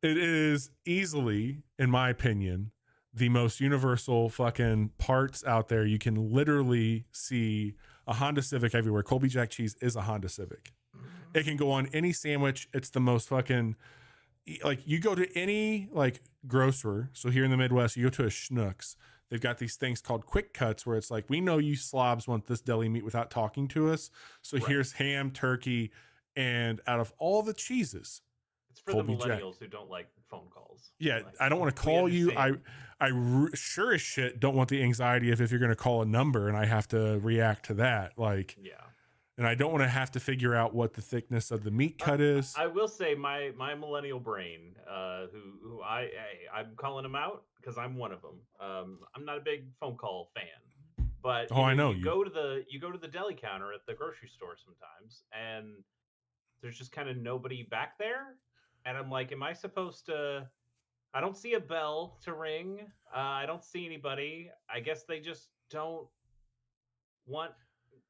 It is easily, in my opinion, the most universal fucking parts out there. You can literally see a Honda Civic everywhere. Colby Jack cheese is a Honda Civic. It can go on any sandwich. It's the most fucking, like, you go to any like grocer. So here in the Midwest, you go to a Schnucks. They've got these things called quick cuts where it's like, we know you slobs want this deli meat without talking to us. So here's ham, turkey, and out of all the cheeses, it's for Colby the millennials Jack. Who don't like phone calls. Yeah, like, I don't want to call you. I sure as shit don't want the anxiety of if you're going to call a number and I have to react to that. Like, yeah. And I don't want to have to figure out what the thickness of the meat cut is. I will say my millennial brain, who I'm calling him out because I'm one of them. I'm not a big phone call fan, but I know you go to the deli counter at the grocery store sometimes, and there's just kind of nobody back there. And I'm like, am I supposed to? I don't see a bell to ring. I don't see anybody. I guess they just don't want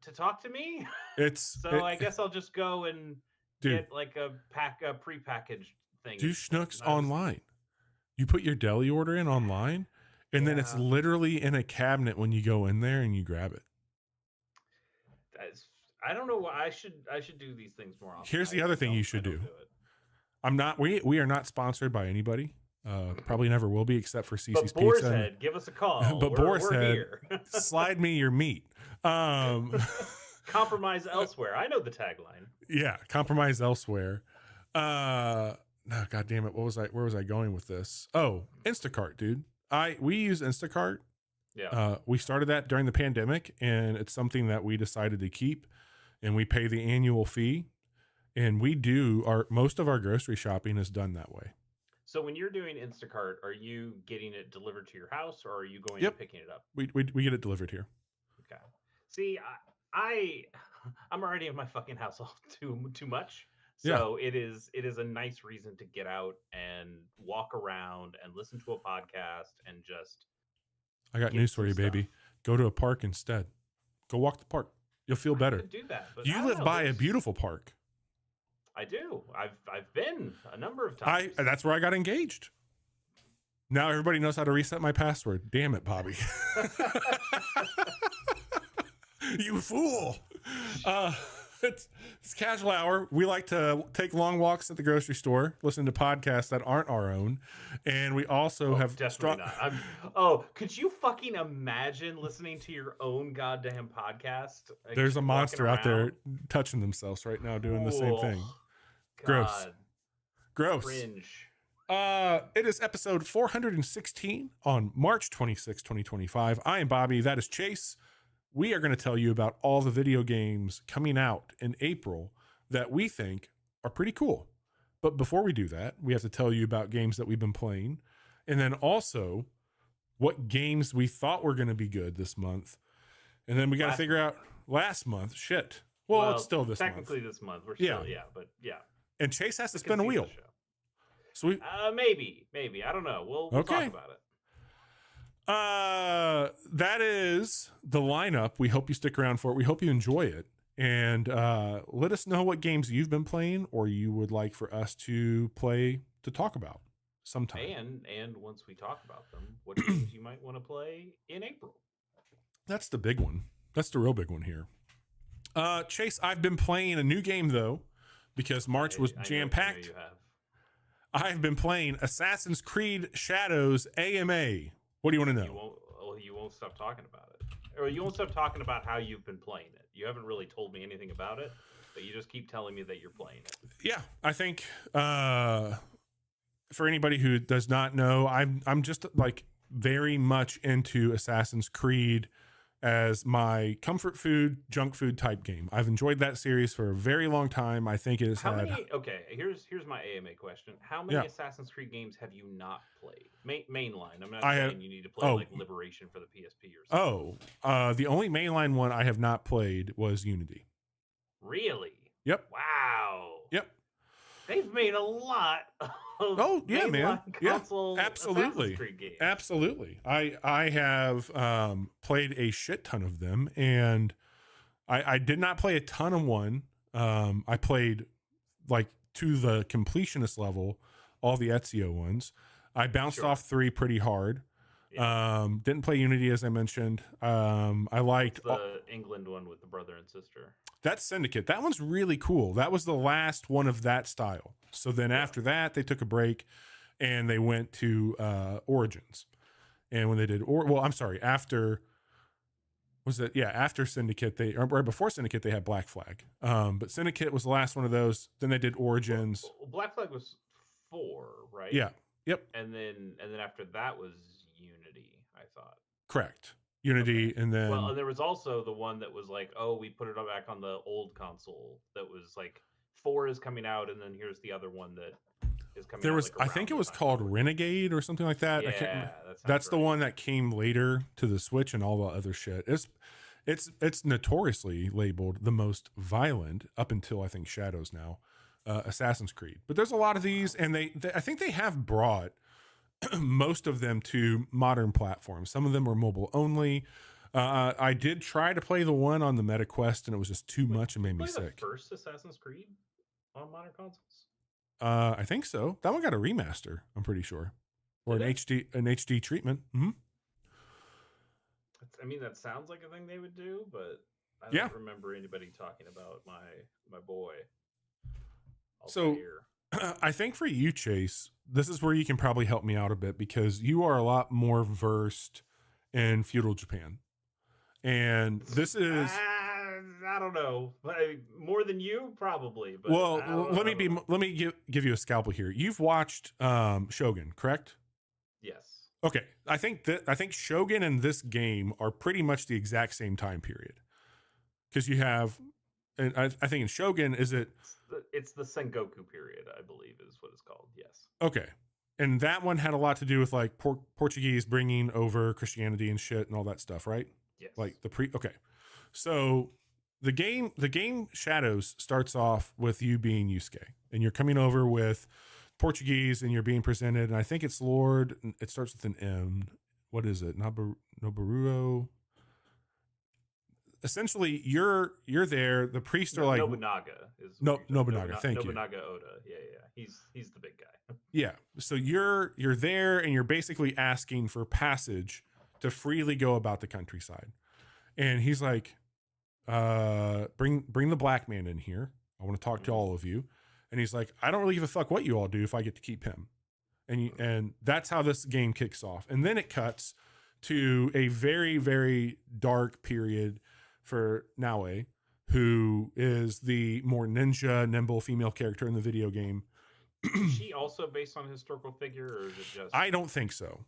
to talk to me. I guess I'll just go and get like a prepackaged thing. Do Schnucks online. You put your deli order in online, and then it's literally in a cabinet when you go in there and you grab it. I don't know why I should do these things more often. Here's the other thing you should do. I'm not. We are not sponsored by anybody. Probably never will be, except for Cece's Boar's Pizza. Head, give us a call. But Boar's Head, slide me your meat. Compromise elsewhere. I know the tagline. Yeah, compromise elsewhere. No, God damn it. Where was I going with this? Oh, Instacart, dude. We use Instacart. Yeah. We started that during the pandemic, and it's something that we decided to keep, and we pay the annual fee. And we do most of our grocery shopping is done that way. So when you're doing Instacart, are you getting it delivered to your house, or are you going and picking it up? We get it delivered here. Okay. See, I'm already in my fucking house all too much. So it is a nice reason to get out and walk around and listen to a podcast and just. I got news for you, baby. Go to a park instead. Go walk the park. You'll feel better. I could do that. But you live by a beautiful park. I do. I've been a number of times. That's where I got engaged. Now everybody knows how to reset my password. Damn it, Bobby. You fool. It's casual hour. We like to take long walks at the grocery store, listen to podcasts that aren't our own, and we also have definitely not. Could you fucking imagine listening to your own goddamn podcast? Like, there's a monster out there touching themselves right now, doing the same thing. Gross. Cringe. It is episode 416 on March 26, 2025. I am Bobby. That is Chase. We are going to tell you about all the video games coming out in April that we think are pretty cool. But before we do that, we have to tell you about games that we've been playing, and then also what games we thought were going to be good this month. And then we got to figure out last month. Shit. Well, it's still this month. Technically this month. We're still, but yeah. and Chase has to I can spin a see wheel. the show. So we, Maybe. I don't know. We'll Okay. talk about it. that is the lineup. We hope you stick around for it. We hope you enjoy it. And let us know what games you've been playing or you would like for us to play to talk about sometime. And once we talk about them, what games you might want to play in April. That's the big one. That's the real big one here. Chase, I've been playing a new game though, because March was I know jam-packed. you have. I've been playing Assassin's Creed Shadows AMA. What do you want to know? You won't stop talking about it. Or you won't stop talking about how you've been playing it. You haven't really told me anything about it, but you just keep telling me that you're playing it. Yeah, I think for anybody who does not know, I'm just like very much into Assassin's Creed as my comfort food, junk food type game. I've enjoyed that series for a very long time. I think it has How had. many? Okay, here's my AMA question. How many Yeah. Assassin's Creed games have you not played? Mainline. I'm not I saying have- you need to play oh. like Liberation for the PSP or something. The only mainline one I have not played was Unity. Really? Yep. Wow. Yep. They've made a lot of Oh, yeah, man. mainline Yeah, console absolutely. Assassin's Creed games. Absolutely. I have played a shit ton of them, and I did not play a ton of one. I played like to the completionist level, all the Ezio ones. I bounced Sure. off 3 pretty hard. Yeah. Didn't play Unity, as I mentioned. I liked the England one with the brother and sister. that's Syndicate. That one's really cool. That was the last one of that style. So then after that, they took a break and they went to Origins. And when they did, after Syndicate, right before Syndicate, they had Black Flag. But Syndicate was the last one of those. Then they did Origins. Well, Black Flag was 4, right? Yeah. Yep. And then after that was Unity, I thought. Correct. Unity, Okay. and then Well, and there was also the one that was like, oh, we put it back on the old console. That was like 4 is coming out, and then here's the other one that is coming. there out, was, like, I think it around was the time. called Renegade or something like that. I can't Yeah, remember. that sounds That's the right. one that came later to the Switch and all the other shit. It's notoriously labeled the most violent up until I think Shadows now, Assassin's Creed. But there's a lot of these, and they I think they have brought most of them to modern platforms. Some of them were mobile only. I did try to play the one on the MetaQuest, and it was just too much and made me Play sick. the first Assassin's Creed on modern consoles. I think so. That one got a remaster, I'm pretty sure, or Did an HD treatment. Mm-hmm. I mean, that sounds like a thing they would do, but I Yeah. don't remember anybody talking about my boy. So- Altair. I think for you, Chase, this is where you can probably help me out a bit because you are a lot more versed in feudal Japan. And this is I don't know, more than you probably. But well. I don't know. Let me give you a scalpel here. You've watched Shogun, correct? Yes. Okay, I think Shogun and this game are pretty much the exact same time period because you have, and I think in Shogun It's the Sengoku period, I believe, is what it's called. Yes. okay. And that one had a lot to do with like Portuguese bringing over Christianity and shit and all that stuff, right? Yes. Like okay. So the game Shadows starts off with you being Yusuke and you're coming over with Portuguese and you're being presented, and I think it's Lord, it starts with an M. What is it? Noburuo. Essentially, you're there. The priests are like Nobunaga is Nobunaga. Thank you. Nobunaga Oda. Yeah. He's the big guy. Yeah. So you're there and you're basically asking for passage to freely go about the countryside. And he's like, bring the black man in here. I want to talk to all of you. And he's like, I don't really give a fuck what you all do if I get to keep him. And that's how this game kicks off. And then it cuts to a very, very dark period for Naue, who is the more nimble female character in the video game. Is she also based on a historical figure, or is it just? I don't think so.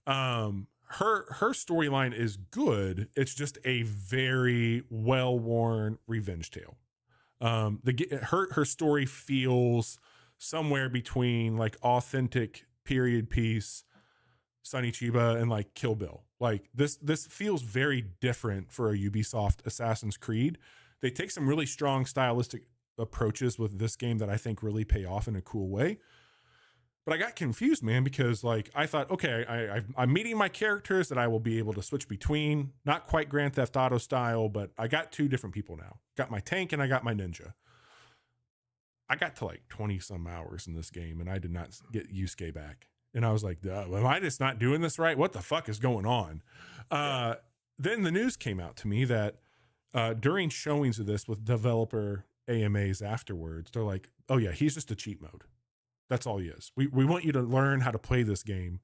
Her storyline is good. It's just a very well-worn revenge tale. Her story feels somewhere between like authentic period piece Sonny Chiba and like Kill Bill. Like this feels very different for a Ubisoft Assassin's Creed. They take some really strong stylistic approaches with this game that I think really pay off in a cool way. But I got confused, man, because like I thought, okay, I'm meeting my characters that I will be able to switch between. Not quite Grand Theft Auto style, but I got 2 different people now. Got my tank and I got my ninja. I got to like 20 some hours in this game and I did not get Yusuke back. And I was like, am I just not doing this right? What the fuck is going on? Then the news came out to me that during showings of this with developer AMAs afterwards, they're like, oh yeah, he's just a cheat mode. That's all he is. We want you to learn how to play this game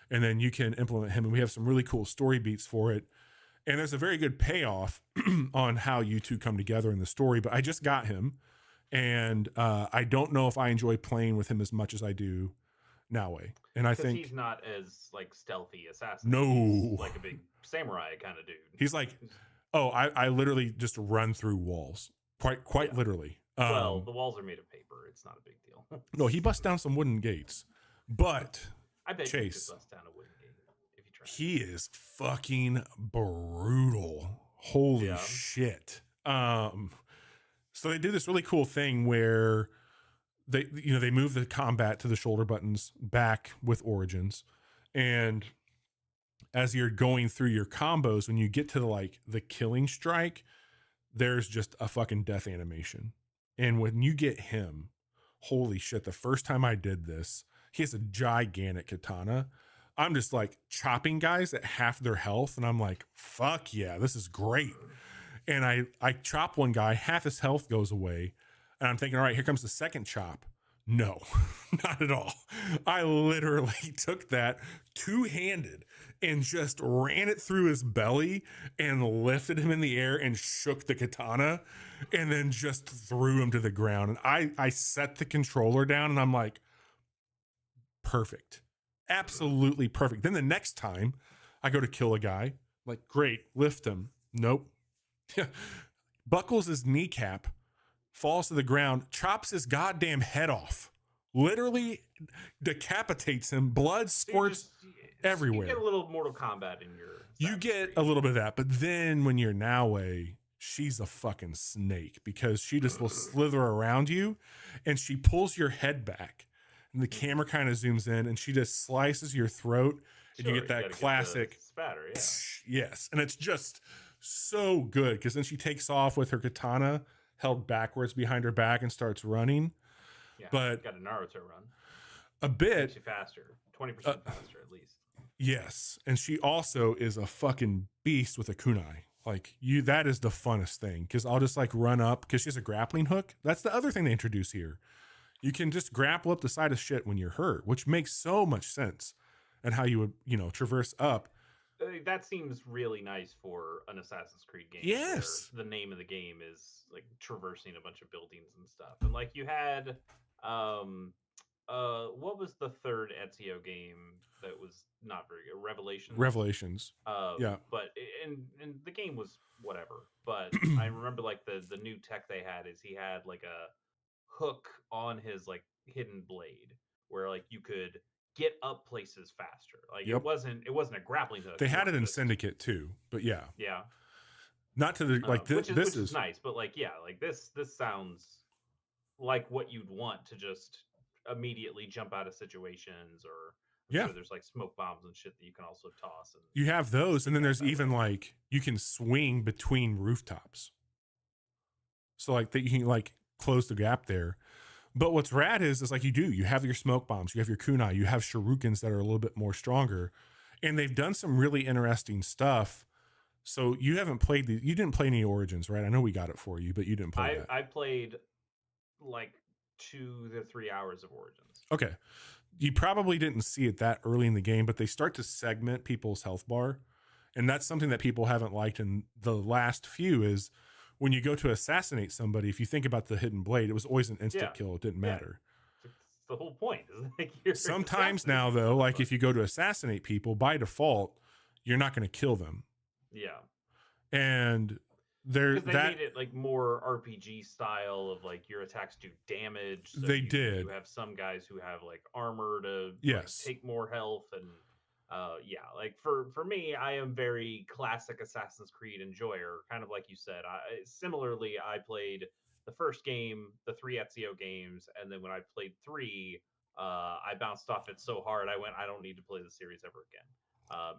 and then you can implement him. And we have some really cool story beats for it. And there's a very good payoff on how you two come together in the story. But I just got him. And I don't know if I enjoy playing with him as much as I do Naoe. And I think he's not as like stealthy assassin. No, he's like a big samurai kind of dude. He's like, oh, I literally just run through walls, quite literally. Well, the walls are made of paper. It's not a big deal. No, he busts down some wooden gates, but I bet Chase, you could bust down a wooden gate if you try. He is fucking brutal. Holy shit. So they do this really cool thing where they move the combat to the shoulder buttons back with Origins. And as you're going through your combos, when you get to the killing strike, there's just a fucking death animation. And when you get him, holy shit, the first time I did this, he has a gigantic katana. I'm just like chopping guys at half their health. And I'm like, fuck yeah, this is great. And I chop one guy, half his health goes away. And I'm thinking, all right, here comes the second chop. No, not at all. I literally took that 2-handed and just ran it through his belly and lifted him in the air and shook the katana and then just threw him to the ground. And I set the controller down and I'm like, perfect. Absolutely perfect. Then the next time I go to kill a guy, like, great, lift him. Nope. Buckles his kneecap, falls to the ground, chops his goddamn head off, literally decapitates him. Blood squirts everywhere. You get a little Mortal Kombat in your. You get a little bit of that, but then when you're Naoe, she's a fucking snake because she just will slither around you, and she pulls your head back, and the camera kind of zooms in, and she just slices your throat, and you get that classic spatter. Yeah. Yes, and it's just so good because then she takes off with her katana held backwards behind her back and starts running. Yeah, but got a Naruto run. A bit. Makes you faster, 20% faster at least. Yes, and she also is a fucking beast with a kunai. Like that is the funnest thing because I'll just like run up because she has a grappling hook. That's the other thing they introduce here. You can just grapple up the side of shit when you're hurt, which makes so much sense, and how you would traverse up. That seems really nice for an Assassin's Creed game. Yes. The name of the game is like traversing a bunch of buildings and stuff. And like you had, what was the third Ezio game that was not very good? Revelations. Yeah. But and the game was whatever. But I remember like the new tech they had is he had like a hook on his like hidden blade where like you could get up places faster. Like it wasn't a grappling hook. They had it in Syndicate too, but yeah. Not to the like which is nice, but like like this sounds like what you'd want to just immediately jump out of situations, or sure there's like smoke bombs and shit that you can also toss. And you have those, and then there's even like you can swing between rooftops, so like that you can like close the gap there. But what's rad is like you have your smoke bombs, you have your kunai, you have shurikens that are a little bit more stronger, and they've done some really interesting stuff. So you didn't play any Origins, right? I know we got it for you, but you didn't play that. I played like 2 to 3 hours of Origins. Okay. You probably didn't see it that early in the game, but they start to segment people's health bar. And that's something that people haven't liked in the last few is when you go to assassinate somebody, if you think about the hidden blade, it was always an instant kill. It didn't matter. It's the whole point. Like sometimes now, though, like if you go to assassinate people, by default, you're not going to kill them. Yeah. And they made it like more RPG style of like your attacks do damage. So did. You have some guys who have like armor to take more health and like for me, I am very classic Assassin's Creed enjoyer, kind of like you said. Similarly, I played the first game, the 3 Ezio games, and then when I played 3, I bounced off it so hard. I don't need to play the series ever again.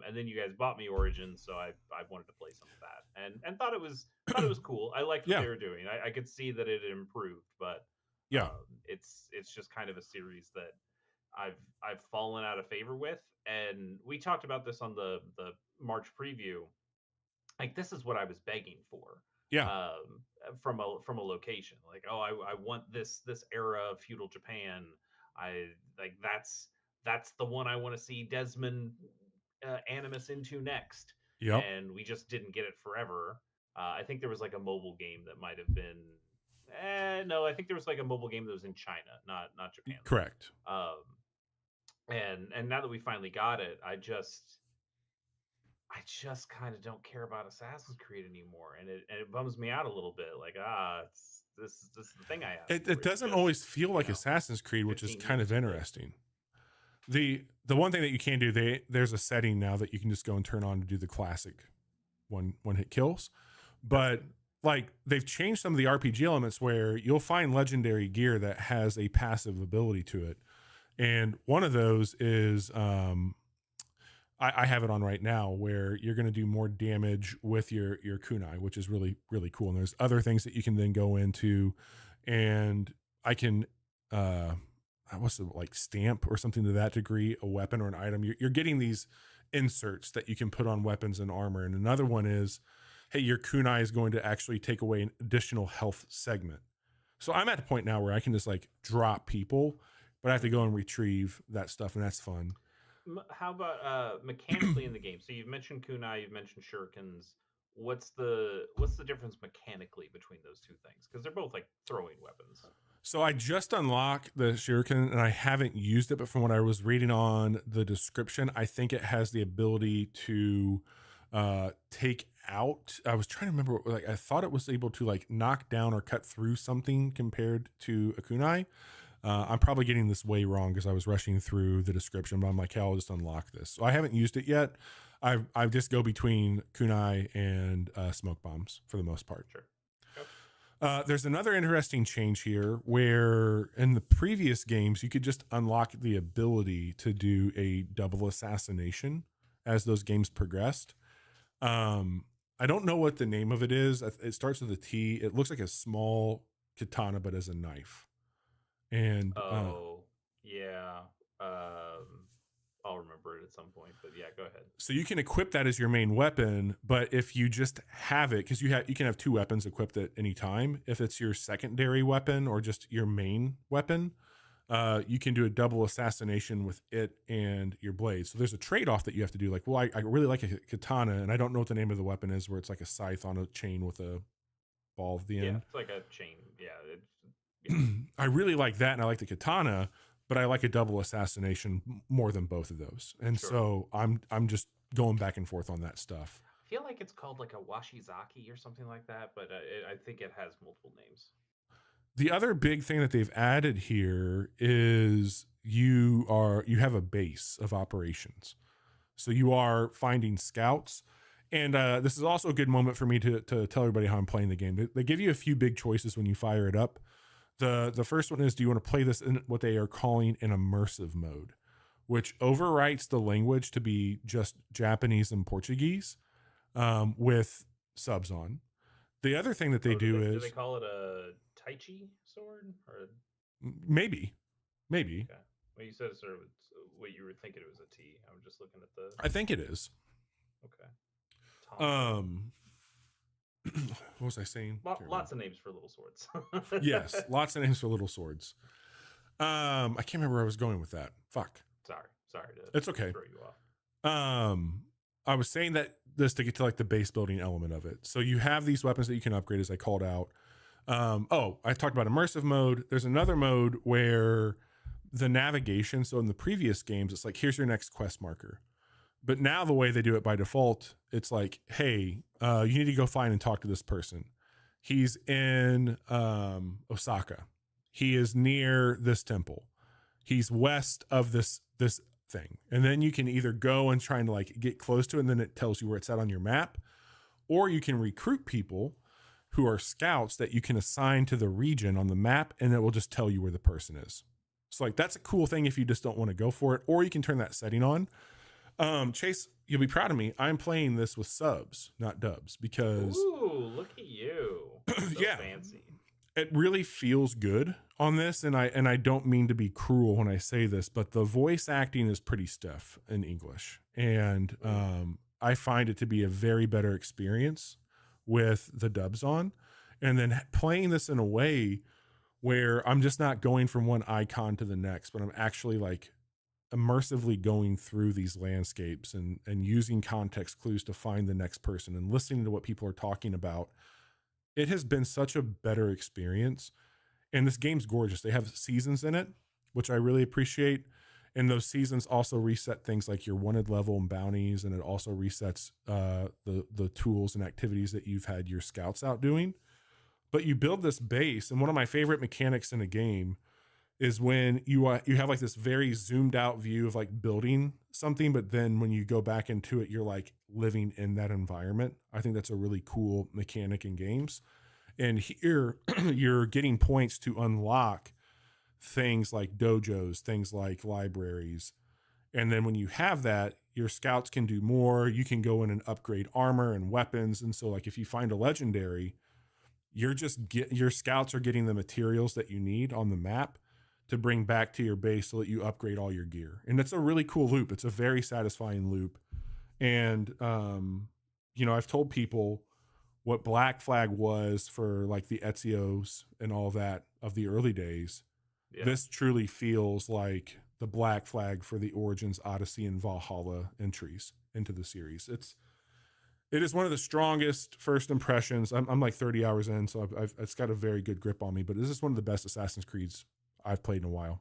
And then you guys bought me Origins, so I wanted to play some of that, and thought it was cool. I liked what Yeah. they were doing. I could see that it improved, but Yeah. it's just kind of a series that I've fallen out of favor with. And we talked about this on the March preview. Like, this is what I was begging for, Yeah. from a location. Like, oh, I want this era of feudal Japan. I like that's the one I want to see Desmond Animus into next. Yep. And we just didn't get it forever. I think there was like a mobile game that might have been. No, I think there was like a mobile game that was in China, not Japan. Correct. And now that we finally got it, I just kind of don't care about Assassin's Creed anymore, and it bums me out a little bit. Like, this is the thing I have. It doesn't always feel like Assassin's Creed, which is kind of interesting. The one thing that you can do, there's a setting now that you can just go and turn on to do the classic one hit kills, but like they've changed some of the RPG elements where you'll find legendary gear that has a passive ability to it, and one of those is I have it on right now where you're going to do more damage with your kunai, which is really, really cool. And there's other things that you can then go into, and I can what's it, like stamp or something to that degree, a weapon or an item. You're getting these inserts that you can put on weapons and armor. And another one is, hey, your kunai is going to actually take away an additional health segment. So I'm at a point now where I can just like drop people, but I have to go and retrieve that stuff, and that's fun. How about mechanically in the game? So you've mentioned kunai, you've mentioned shurikens. What's the difference mechanically between those two things? Because they're both like throwing weapons. So I just unlocked the shuriken and I haven't used it, but from what I was reading on the description, I think it has the ability to take out. I was trying to remember, like I thought it was able to like knock down or cut through something compared to a kunai. I'm probably getting this way wrong because I was rushing through the description, but I'm like, hey, I'll just unlock this. So I haven't used it yet. I just go between kunai and smoke bombs for the most part. Sure. There's another interesting change here where in the previous games, you could just unlock the ability to do a double assassination as those games progressed. I don't know what the name of it is. It starts with a T. It looks like a small katana, but as a knife. And yeah, I'll remember it at some point, but yeah, go ahead. So you can equip that as your main weapon, but if you just have it, because you can have two weapons equipped at any time. If it's your secondary weapon or just your main weapon, you can do a double assassination with it and your blade. So there's a trade-off that you have to do. Like, well, I really like a katana, and I don't know what the name of the weapon is, where it's like a scythe on a chain with a ball at the end. Yeah, it's like a chain. Yeah. I really like that, and I like the katana, but I like a double assassination more than both of those. And Sure. so I'm just going back and forth on that stuff. I feel like it's called like a washizaki or something like that, but I think it has multiple names. The other big thing that they've added here is you have a base of operations. So you are finding scouts. And this is also a good moment for me to tell everybody how I'm playing the game. They give you a few big choices when you fire it up. The first one is, do you want to play this in what they are calling an immersive mode, which overwrites the language to be just Japanese and Portuguese with subs on. The other thing that they is... Do they call it a Taichi sword? Or maybe. Okay. Well, you said sort of what you were thinking it was a T. I'm just looking at the... I think it is. Okay. What was I saying? Lots of names for little swords. Yes, lots of names for little swords. I can't remember where I was going with that. Fuck. Sorry to it's okay. throw you off. I was saying that this to get to like the base building element of it. So you have these weapons that you can upgrade, as I called out. I talked about immersive mode. There's another mode where the navigation. So in the previous games, it's like, here's your next quest marker. But now the way they do it by default, it's like, hey, you need to go find and talk to this person. He's in Osaka. He is near this temple. He's west of this thing. And then you can either go and try and like get close to it, and then it tells you where it's at on your map, or you can recruit people who are scouts that you can assign to the region on the map, and it will just tell you where the person is. So like that's a cool thing if you just don't want to go for it, or you can turn that setting on. Chase, you'll be proud of me. I'm playing this with subs, not dubs, because Ooh, look at you. So yeah, fancy. it really feels good on this, and I don't mean to be cruel when I say this, but the voice acting is pretty stiff in English, and I find it to be a very better experience with the dubs on, and then playing this in a way where I'm just not going from one icon to the next, but I'm actually like immersively going through these landscapes and using context clues to find the next person and listening to what people are talking about. It has been such a better experience. And this game's gorgeous. They have seasons in it, which I really appreciate. And those seasons also reset things like your wanted level and bounties, and it also resets the tools and activities that you've had your scouts out doing. But you build this base, and one of my favorite mechanics in a game is when you have like this very zoomed out view of like building something, but then when you go back into it, you're like living in that environment. I think that's a really cool mechanic in games. And here you're getting points to unlock things like dojos, things like libraries. And then when you have that, your scouts can do more. You can go in and upgrade armor and weapons. And so like if you find a legendary, your scouts are getting the materials that you need on the map to bring back to your base so that you upgrade all your gear. And it's a really cool loop. It's a very satisfying loop. And I've told people what Black Flag was for like the Ezio's and all that of the early days. Yeah. This truly feels like the Black Flag for the Origins, Odyssey, and Valhalla entries into the series. It is one of the strongest first impressions. I'm like 30 hours in, so it's got a very good grip on me. But this is one of the best Assassin's Creeds I've played in a while.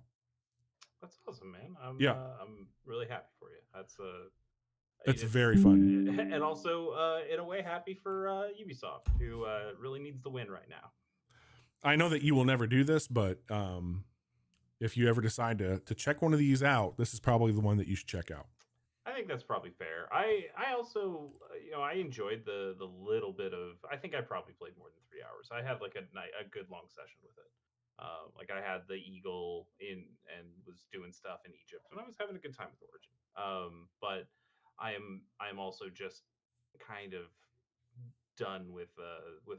That's awesome, man. I'm really happy for you. It's very fun, and also in a way happy for Ubisoft, who really needs the win right now. I know that you will never do this, but if you ever decide to check one of these out, this is probably the one that you should check out. I think that's probably fair. I also I enjoyed the little bit of. I think I probably played more than 3 hours. I had like a good long session with it. Like I had the Eagle in and was doing stuff in Egypt, and I was having a good time with Origin. But I'm also just kind of done with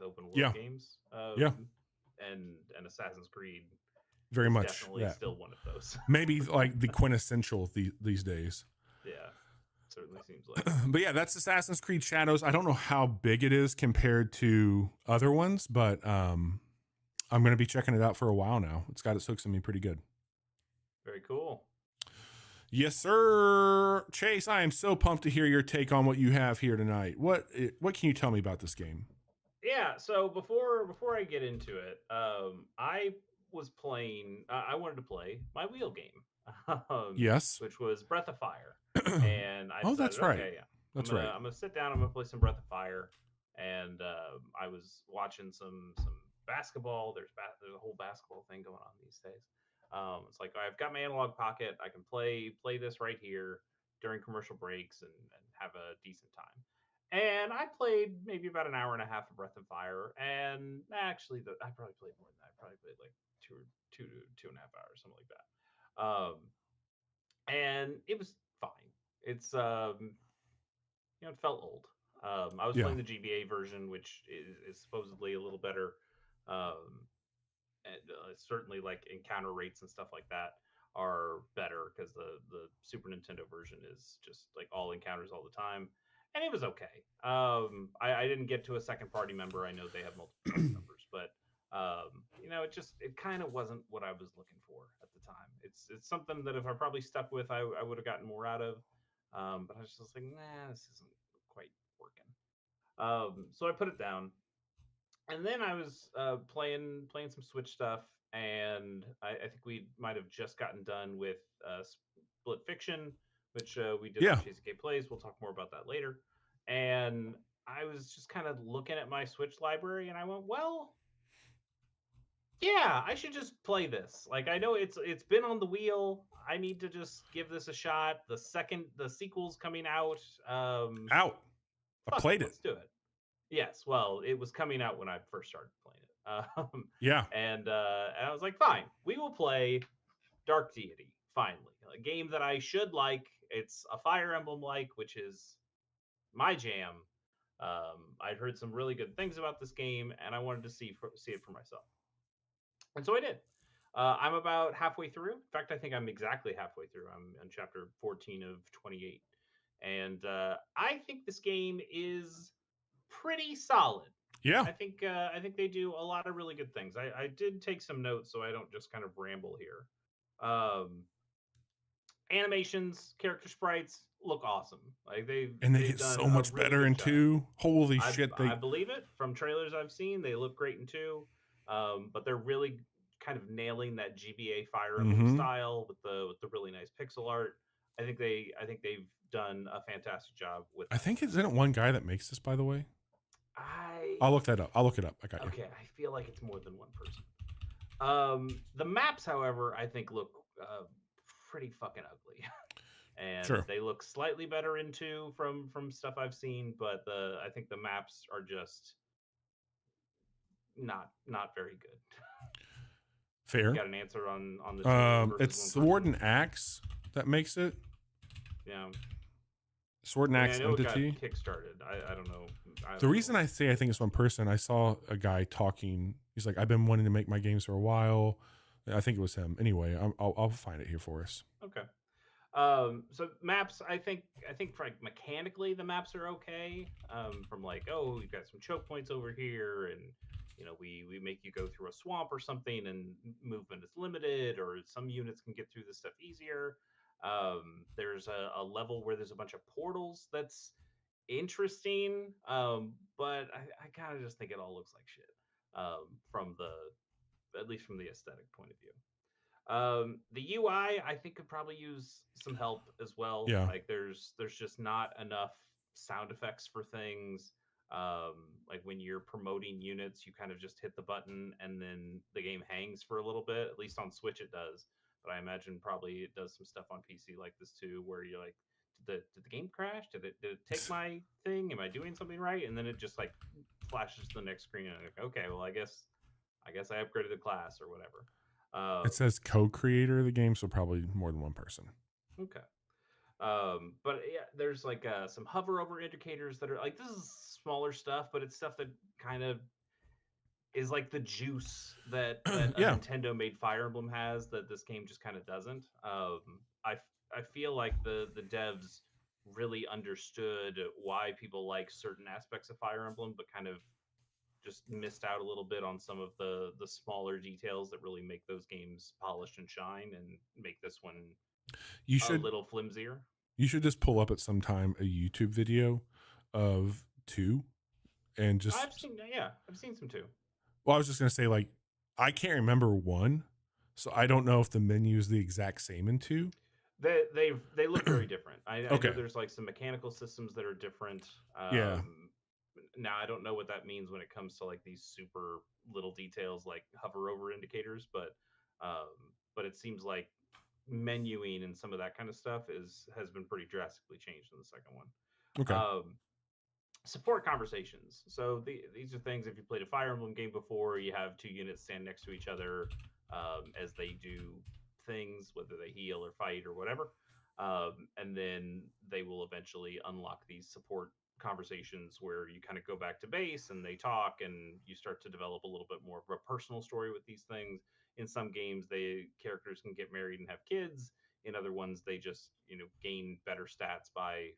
open world games. And Assassin's Creed. Very much definitely still one of those. Maybe like the quintessential these days. Yeah. Certainly seems like. But yeah, that's Assassin's Creed Shadows. I don't know how big it is compared to other ones, but I'm going to be checking it out for a while now. It's got its hooks in me pretty good. Very cool. Yes, sir. Chase, I am so pumped to hear your take on what you have here tonight. What can you tell me about this game? Yeah, so before I get into it, I was playing. I wanted to play my wheel game. Yes, which was Breath of Fire. And I decided, that's right. Okay, yeah, that's right. I'm gonna sit down. I'm gonna play some Breath of Fire, and I was watching some basketball. There's a whole basketball thing going on these days. It's like I've got my analog pocket. I can play this right here during commercial breaks and have a decent time. And I played maybe about an hour and a half of Breath of Fire, and actually, I probably played more than that. I probably played like two to 2.5 hours, something like that. And it was fine. It's it felt old. I was playing the GBA version, which is supposedly a little better. And certainly like encounter rates and stuff like that are better because the Super Nintendo version is just like all encounters all the time, and it was okay. I didn't get to a second party member. I know they have multiple party members, but it kind of wasn't what I was looking for at the time. It's something that if I probably stuck with, I would have gotten more out of. But I was just like, nah, this isn't quite working. So I put it down, and then I was playing some Switch stuff, and I think we might have just gotten done with Split Fiction, which we did on Chasing K Plays. We'll talk more about that later. And I was just kind of looking at my Switch library, and I went, well, yeah, I should just play this. Like, I know it's been on the wheel. I need to just give this a shot. The sequel's coming out. I played it. Let's do it. Yes, well, it was coming out when I first started playing it. Yeah. And I was like, fine, we will play Dark Deity, finally. A game that I should like. It's a Fire Emblem like, which is my jam. I'd heard some really good things about this game, and I wanted to see it for myself. And so I did. I'm about halfway through. In fact, I think I'm exactly halfway through. I'm on chapter 14 of 28. And I think this game is pretty solid. Yeah. I think they do a lot of really good things. I did take some notes so I don't just kind of ramble here. Um, Animations, character sprites look awesome. Like And they they've get done so a much really better good in job. 2. Holy I shit, I they believe it from trailers I've seen. They look great in two, but they're really kind of nailing that GBA Fire Emblem Mhm. style with the really nice pixel art. I think they've done a fantastic job with I that. think isn't it one guy that makes this, by the way? I I'll look that up. I'll look it up. I got you. Okay, I feel like it's more than one person. The maps, however, I think look pretty fucking ugly. And Sure. they look slightly better in two from stuff I've seen, but the I think the maps are just not very good. You Fair. got an answer on the two versus It's one Sword person? and Axe that makes it. Yeah. Sword and I mean, I Axe know it got Entity. kickstarted. I don't know. I The don't know reason what. I say I think it's one person, I saw a guy talking. He's like, I've been wanting to make my games for a while. I think it was him. Anyway, I'll find it here for us. Okay. So maps, I think for like mechanically the maps are okay. From like, oh, we've got some choke points over here, and we make you go through a swamp or something, and movement is limited, or some units can get through this stuff easier. There's a level where there's a bunch of portals that's interesting, but I kind of just think it all looks like shit. From the At least from the aesthetic point of view. The UI I think could probably use some help as well. Yeah. Like there's just not enough sound effects for things. Like when you're promoting units, you kind of just hit the button and then the game hangs for a little bit. At least on Switch it does, but I imagine probably it does some stuff on PC like this too, where you're like, did the game crash? Did it take my thing? Am I doing something right? And then it just like flashes to the next screen and I'm like, okay, well I guess I upgraded the class or whatever. It Um, says co-creator of the game, so probably more than one person. Okay. But yeah, there's like some hover over indicators that are like this is smaller stuff, but it's stuff that kind of is like the juice that a Yeah. Nintendo made Fire Emblem has that this game just kind of doesn't. I feel like the devs really understood why people like certain aspects of Fire Emblem, but kind of just missed out a little bit on some of the smaller details that really make those games polish and shine and make this one You a should little flimsier. you should just pull up at some time a YouTube video of 2 and just I've seen some too. well, I was just gonna say like I can't remember 1, so I don't know if the menu is the exact same in 2. They look very different. I know Okay. there's like some mechanical systems that are different. Yeah. Now I don't know what that means when it comes to like these super little details like hover over indicators, um, but it seems like menuing and some of that kind of stuff is has been pretty drastically changed in the second one. Okay. Um, Support conversations. So these are things if you played a Fire Emblem game before, you have two units stand next to each other as they do things, whether they heal or fight or whatever. And then they will eventually unlock these support conversations where you kind of go back to base and they talk and you start to develop a little bit more of a personal story with these things. In some games, the characters can get married and have kids. In other ones, they just gain better stats by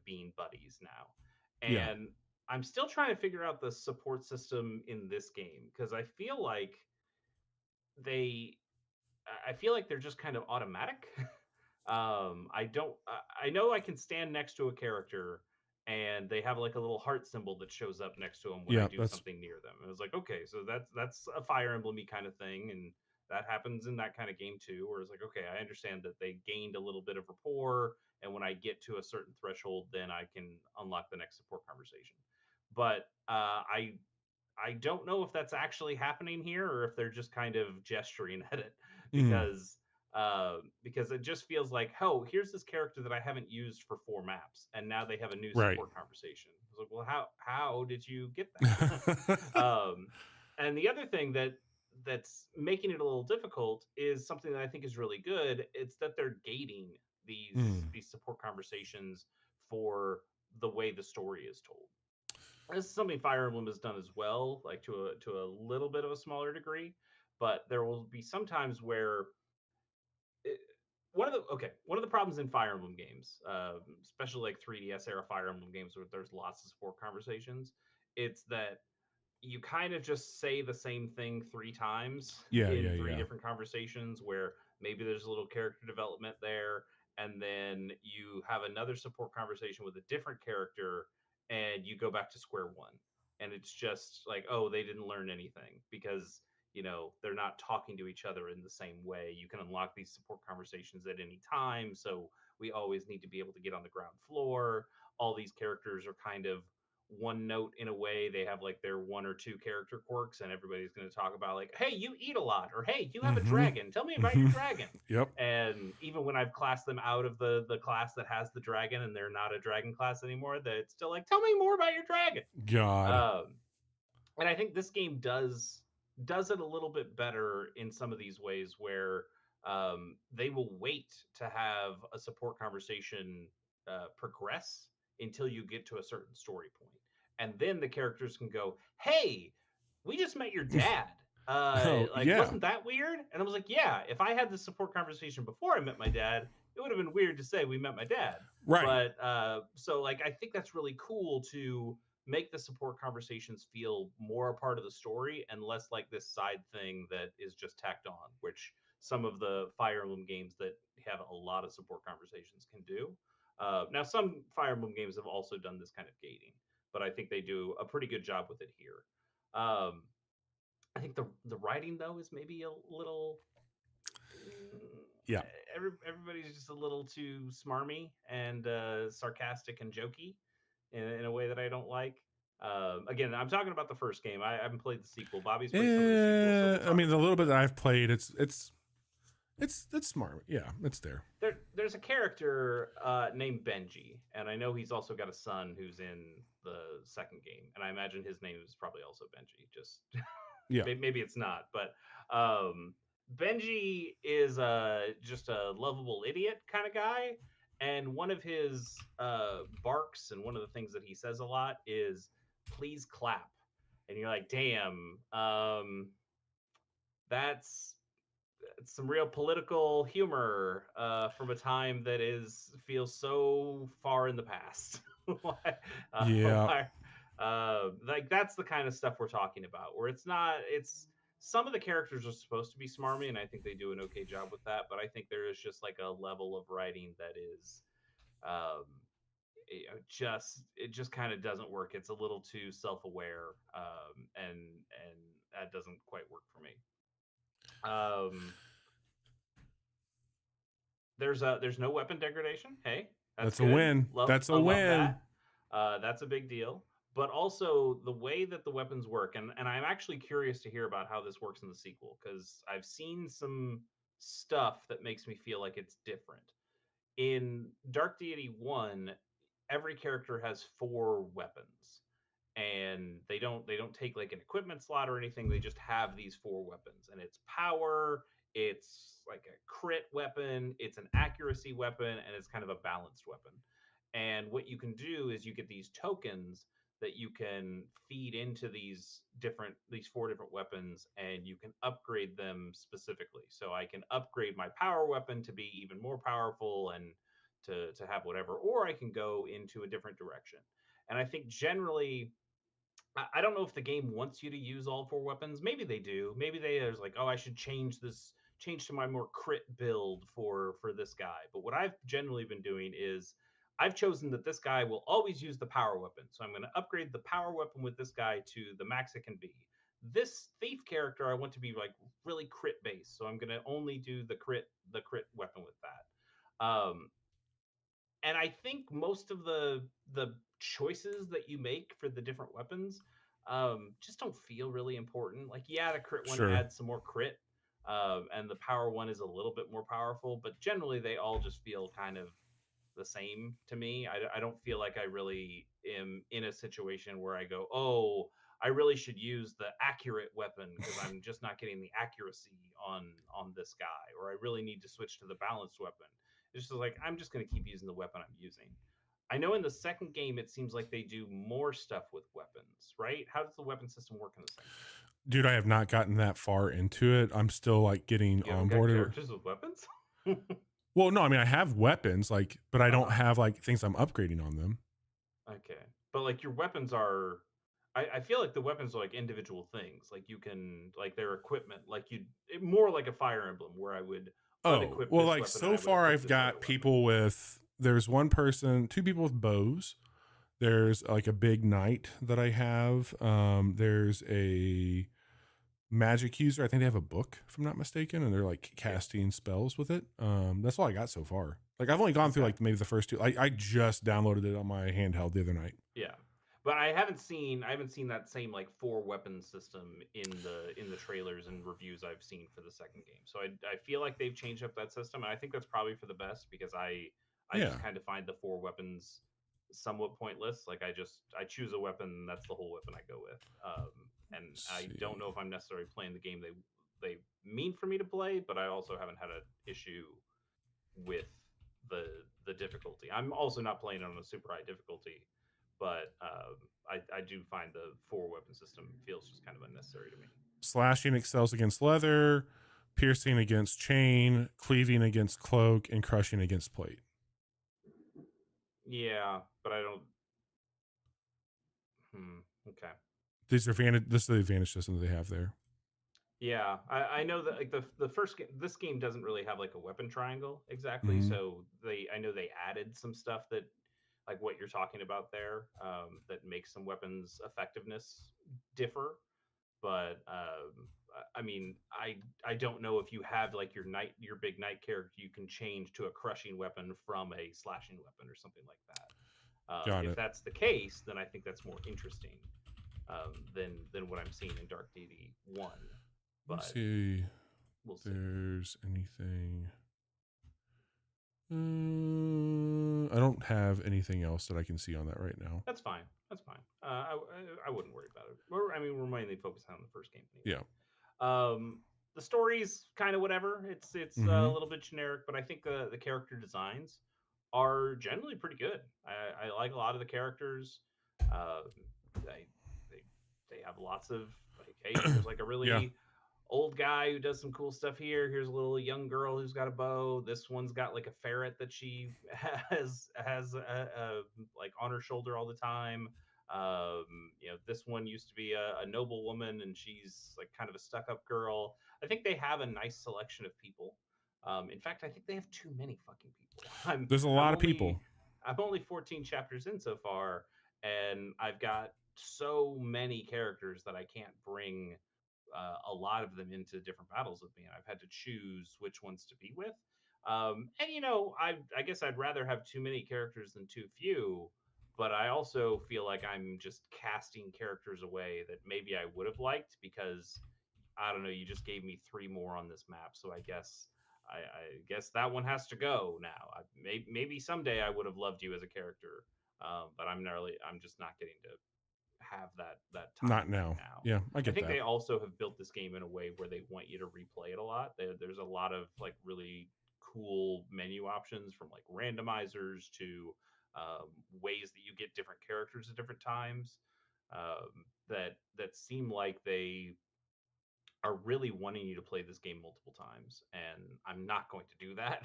being buddies now. Yeah. And I'm still trying to figure out the support system in this game because they I feel like they're just kind of automatic. I don't. I know I can stand next to a character, and they have like a little heart symbol that shows up next to them when I Yeah, do that's something near them. And I was like, okay, so that's a Fire Emblemy kind of thing, and that happens in that kind of game too. Where it's like, okay, I understand that they gained a little bit of rapport, and when I get to a certain threshold, then I can unlock the next support conversation. But I don't know if that's actually happening here or if they're just kind of gesturing at it mm, because because it just feels like, oh, here's this character that I haven't used for 4 maps, and now they have a new Right. support conversation. I was like, well, how did you get that? And the other thing that's making it a little difficult is something that I think is really good. It's that they're gating these support conversations for the way the story is told. This is something Fire Emblem has done as well, like to a little bit of a smaller degree. But there will be some times where it, one of the problems in Fire Emblem games, especially like 3DS era Fire Emblem games where there's lots of support conversations, it's that you kind of just say the same thing 3 times Yeah, in yeah, three yeah. different conversations where maybe there's a little character development there, and then you have another support conversation with a different character, and you go back to square one. And it's just like, oh, they didn't learn anything because they're not talking to each other in the same way. You can unlock these support conversations at any time, so we always need to be able to get on the ground floor. All these characters are kind of one note in a way. They have like their 1 or 2 character quirks, and everybody's going to talk about like, hey, you eat a lot, or hey, you have a Mm-hmm. dragon, tell me about your Mm-hmm. dragon. Yep. And even when I've classed them out of the class that has the dragon and they're not a dragon class anymore, that it's still like, tell me more about your dragon. God. um and I think this game does it a little bit better in some of these ways where they will wait to have a support conversation progress until you get to a certain story point, and then the characters can go, "Hey, we just met your dad. Oh, Like, yeah. wasn't that weird?" And I was like, "Yeah. If I had the support conversation before I met my dad, it would have been weird to say we met my dad." Right. But so like, I think that's really cool to make the support conversations feel more a part of the story and less like this side thing that is just tacked on, which some of the Fire Emblem games that have a lot of support conversations can do. Now, some Fire Emblem games have also done this kind of gating, but I think they do a pretty good job with it here. Um, I think the writing though is maybe a little. Yeah. Everybody's just a little too smarmy and sarcastic and jokey in a way that I don't like. Again, I'm talking about the first game. I haven't played the sequel. Bobby's played some of the sequels, so we'll I talk. mean, the little bit that I've played, it's smart. Yeah, it's there. There's a character named Benji, and I know he's also got a son who's in the second game, and I imagine his name is probably also Benji. Just Yeah. maybe it's not, but Benji is just a lovable idiot kind of guy, and one of his barks and one of the things that he says a lot is "please clap," and you're like, damn, that's some real political humor from a time that feels so far in the past. Yeah. Like that's the kind of stuff we're talking about, where it's not. It's some of the characters are supposed to be smarmy, and I think they do an okay job with that. But I think there is just like a level of writing that is. Um, it just kind of doesn't work. It's a little too self-aware, and that doesn't quite work for me. Um, there's no weapon degradation. Hey, that's a good. win. That's a I love win. that. That's a big deal. But also the way that the weapons work, and I'm actually curious to hear about how this works in the sequel because I've seen some stuff that makes me feel like it's different. In Dark Deity 1, every character has 4 weapons, and they don't take like an equipment slot or anything. They just have these 4 weapons, and it's power, it's like a crit weapon, it's an accuracy weapon, and it's kind of a balanced weapon. And what you can do is you get these tokens that you can feed into these 4 different weapons, and you can upgrade them specifically. So I can upgrade my power weapon to be even more powerful and to have whatever, or I can go into a different direction. And I think generally, I don't know if the game wants you to use all 4 weapons. Maybe they do. Maybe there's like, oh, I should change to my more crit build for this guy. But what I've generally been doing is I've chosen that this guy will always use the power weapon. So I'm going to upgrade the power weapon with this guy to the max it can be. This thief character I want to be like really crit based. So I'm going to only do the crit weapon with that. And I think most of the choices that you make for the different weapons just don't feel really important. Like, yeah, the crit one Sure. adds some more crit, and the power one is a little bit more powerful, but generally they all just feel kind of the same to me. I don't feel like I really am in a situation where I go, oh, I really should use the accurate weapon because I'm just not getting the accuracy on this guy, or I really need to switch to the balanced weapon. It's just like I'm just going to keep using the weapon I'm using. I know in the second game it seems like they do more stuff with weapons, right? How does the weapon system work in the second game? Dude, I have not gotten that far into it. I'm still like getting You haven't got onboarded. characters with weapons? Well, no, I mean I have weapons, like, but I don't Uh-huh. have like things I'm upgrading on them. Okay. But like your weapons are I feel like the weapons are like individual things. Like you can like their equipment, like you more like a Fire Emblem where I would Oh, unequip well, this like weapon and so I would far equip I've this other got weapon. people with there's one person, two people with bows. There's like a big knight that I have. There's a magic user. I think they have a book, if I'm not mistaken, and they're like Yeah. casting spells with it. That's all I got so far. Like I've only gone through Okay. like maybe the first two. I just downloaded it on my handheld the other night. Yeah. But I haven't seen that same like four weapon system in the trailers and reviews I've seen for the second game. So I feel like they've changed up that system, and I think that's probably for the best because I Yeah. just kind of find the four weapons somewhat pointless. Like I choose a weapon, and that's the whole weapon I go with. And Let's I don't see. know if I'm necessarily playing the game they mean for me to play, but I also haven't had an issue with the difficulty. I'm also not playing it on a super high difficulty, but I do find the four weapon system feels just kind of unnecessary to me. Slashing excels against leather, piercing against chain, cleaving against cloak, and crushing against plate. Yeah, but I don't. Okay. These are advantage. This is the advantage system that they have there. Yeah, I know that like the first game, this game doesn't really have like a weapon triangle exactly. Mm-hmm. So I know they added some stuff that like what you're talking about there that makes some weapons effectiveness differ. But I mean, I don't know if you have like your big knight character, you can change to a crushing weapon from a slashing weapon or something like that. Got If it. that's the case, then I think that's more interesting than what I'm seeing in Dark Deity One. Let me But see if we'll see. there's anything. I don't have anything else that I can see on that right now. That's fine. That's fine. I wouldn't worry about it. I mean, we're mainly focused on the first game anyway. Yeah. The story's kind of whatever. It's a Mm-hmm. little bit generic, but I think the character designs are generally pretty good. I like a lot of the characters. Uh, they, they they have lots of like, hey, here's like a Yeah. really old guy who does some cool stuff here. Here's a little young girl who's got a bow. This one's got like a ferret that she has like on her shoulder all the time. This one used to be a noble woman, and she's like kind of a stuck-up girl. I think they have a nice selection of people. In fact, I think they have too many fucking people. There's a I'm lot of only people. I'm only 14 chapters in so far, and I've got so many characters that I can't bring a lot of them into different battles with me, and I've had to choose which ones to be with. And I guess I'd rather have too many characters than too few, but I also feel like I'm just casting characters away that maybe I would have liked because I don't know. You just gave me three more on this map, so I guess that one has to go now. Maybe someday I would have loved you as a character, but I'm just not getting to have that Not time right now. now. Yeah, I I get think that. they also have built this game in a way where they want you to replay it a lot. There's a lot of like really cool menu options from like randomizers to ways that you get different characters at different times that seem like they are really wanting you to play this game multiple times, and I'm not going to do that.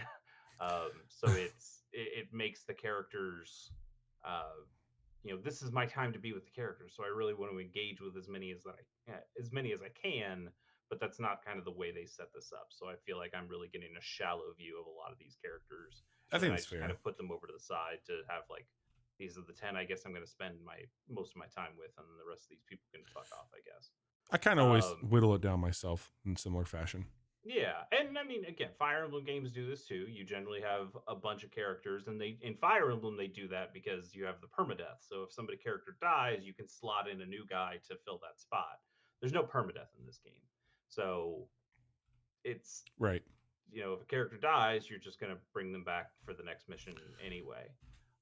So it makes the characters uh, this is my time to be with the characters, so I really want to engage with as many as I can, but that's not kind of the way they set this up. So I feel like I'm really getting a shallow view of a lot of these characters, I and then think I that's just kind fair. of put them over to the side to have like these are the 10 I guess I'm going to spend my most of my time with, and then the rest of these people can fuck off, I guess. I kind of always um whittle it down myself in similar fashion. yeah, and I mean, again, Fire Emblem games do this too. You generally have a bunch of characters, and they in Fire Emblem they do that because you have the permadeath. So if somebody character dies, you can slot in a new guy to fill that spot. There's no permadeath in this game, so it's Right. if a character dies, you're just going to bring them back for the next mission anyway.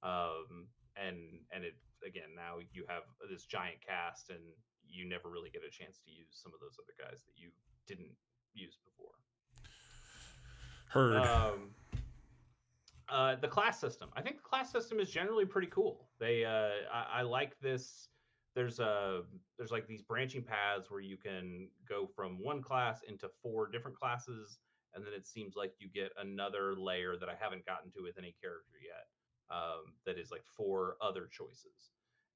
And it again, now you have this giant cast, and you never really get a chance to use some of those other guys that you didn't use before. Heard. The class system. I think the class system is generally pretty cool. I like this. There's like these branching paths where you can go from one class into 4 different classes, and then it seems like you get another layer that I haven't gotten to with any character yet. That is like 4 other choices,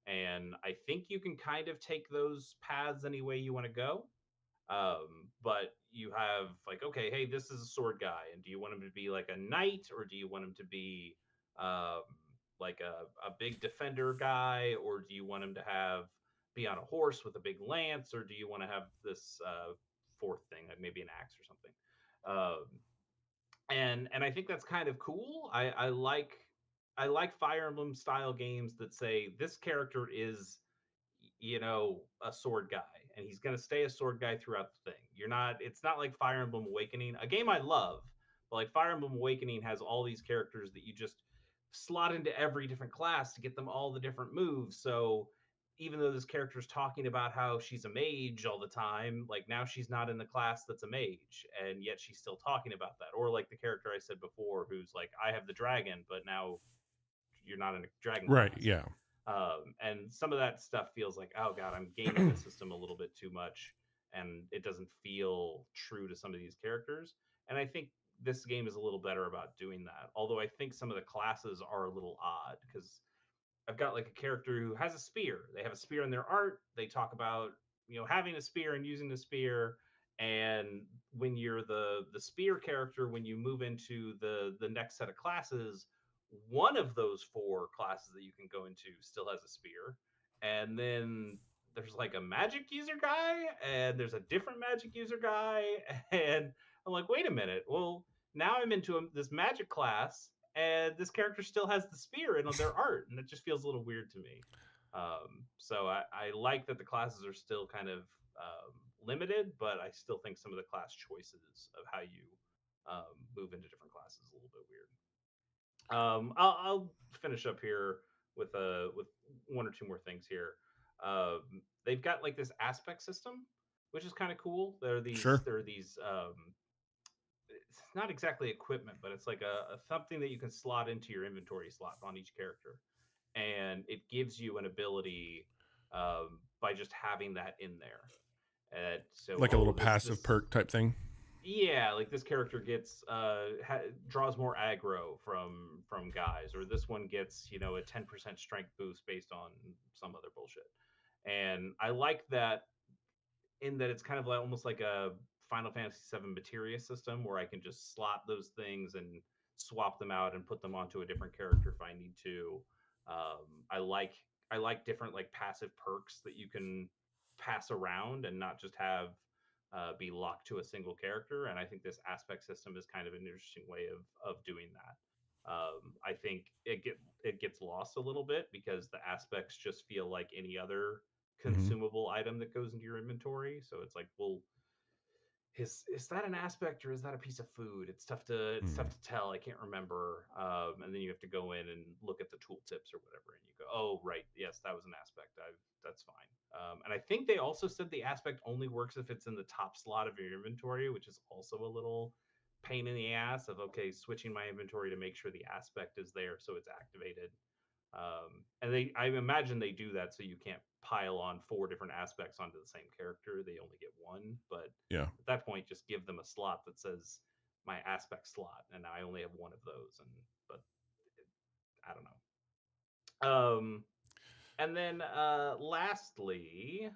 and I think you can kind of take those paths any way you want to go. But you have like, okay, hey, this is a sword guy, and do you want him to be like a knight, or do you want him to be um, like a big defender guy, or do you want him to have be on a horse with a big lance, or do you want to have this fourth thing, like maybe an axe or something? And I think that's kind of cool. I like Fire Emblem style games that say this character is a sword guy, and he's going to stay a sword guy throughout the thing. It's not like Fire Emblem Awakening, a game I love, but like Fire Emblem Awakening has all these characters that you just slot into every different class to get them all the different moves. So even though this character is talking about how she's a mage all the time, like now she's not in the class that's a mage, and yet she's still talking about that. Or like the character I said before, who's like, I have the dragon, but now you're not in a dragon Right. class. Yeah. And some of that stuff feels like, oh god, I'm gaming the system a little bit too much, and it doesn't feel true to some of these characters. And I think this game is a little better about doing that. Although I think some of the classes are a little odd because I've got like a character who has a spear. They have a spear in their art. They talk about having a spear and using the spear. And when you're the spear character, when you move into the next set of classes, one of those 4 classes that you can go into still has a spear. And then there's like a magic user guy, and there's a different magic user guy, and I'm like, wait a minute. Well, now I'm into this magic class, and this character still has the spear in their art, and it just feels a little weird to me. So I like that the classes are still kind of limited, but I still think some of the class choices of how you move into different classes is a little bit weird. I'll finish up here with 1 or 2 more things here. They've got like this aspect system, which is kind of cool. Sure. There are these it's not exactly equipment, but it's like a something that you can slot into your inventory slot on each character, and it gives you an ability by just having that in there. So, Like a little this passive perk type thing. yeah, like this character gets draws more aggro from guys, or this one gets a 10% strength boost based on some other bullshit. And I like that in that it's kind of like almost like a Final Fantasy VII materia system where I can just slot those things and swap them out and put them onto a different character if I need to. I like different like passive perks that you can pass around and not just have be locked to a single character. And I think this aspect system is kind of an interesting way of doing that. I think it gets lost a little bit because the aspects just feel like any other Mm-hmm. consumable item that goes into your inventory. So it's like, well, is that an aspect or is that a piece of food? It's tough to tell. I can't remember. And then you have to go in and look at the tooltips or whatever, and you go, oh right, yes, that was an aspect. That's fine. And I think they also said the aspect only works if it's in the top slot of your inventory, which is also a little pain in the ass of okay, switching my inventory to make sure the aspect is there so it's activated. And I imagine they do that so you can't pile on 4 different aspects onto the same character. They only get one, but Yeah. at that point, just give them a slot that says my aspect slot, and I only have one of those. But I don't know. And then lastly,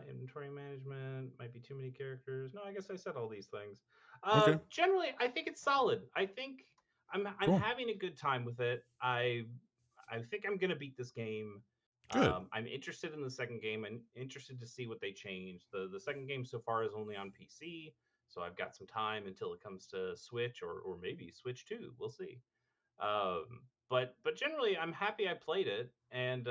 inventory management might be too many characters. No, I guess I said all these things. Okay. Generally, I think it's solid. I think I'm Cool. having a good time with it. I think I'm gonna beat this game. Good. I'm interested in the second game and interested to see what they change. The second game so far is only on PC, so I've got some time until it comes to Switch or maybe Switch 2. We'll see. But generally, I'm happy I played it, and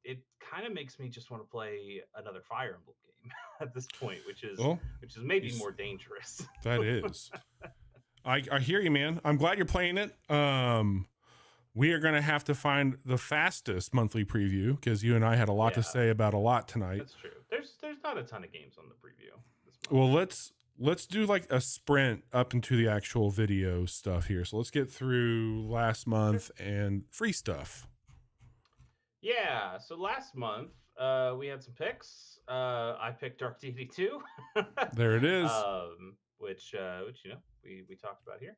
it kind of makes me just want to play another Fire Emblem game. game at this point, which is Well, maybe he's- more dangerous. that is. I hear you, man. I'm glad you're playing it. We are going to have to find the fastest monthly preview because you and I had a lot to Yeah. say about a lot tonight. That's true. There's not a ton of games on the preview this month. Well, let's do like a sprint up into the actual video stuff here. So let's get through last month and free stuff. Yeah, so last month we had some picks. I picked Dark Deity 2. There it is. Which you know we talked about here.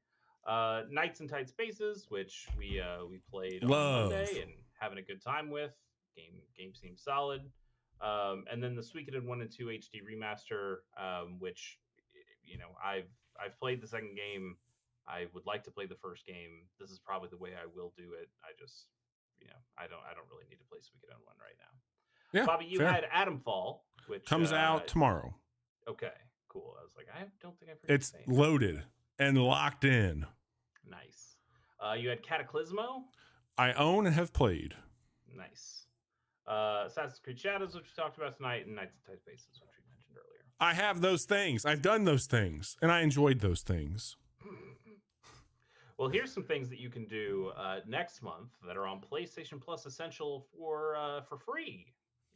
Knights and Tight Spaces, which we played on Love. Monday and having a good time with. Game seems solid. And then the Suikoden 1 and 2 HD remaster, which you know I've played the second game. I would like to play the first game. This is probably the way I will do it. I just I don't really need to play Suikoden 1 right now. Yeah, Bobby, you fair. had Atomfall, which Comes out tomorrow. Okay, cool. I was like, I don't think I've heard It's you say it. loaded and locked in. Nice. You had Cataclysmo. I own and have played. Nice. Assassin's Creed Shadows, which we talked about tonight, and Knights and Tight Spaces, which we mentioned earlier. I have those things. I've done those things, and I enjoyed those things. Well, here's some things that you can do next month that are on PlayStation Plus Essential for free,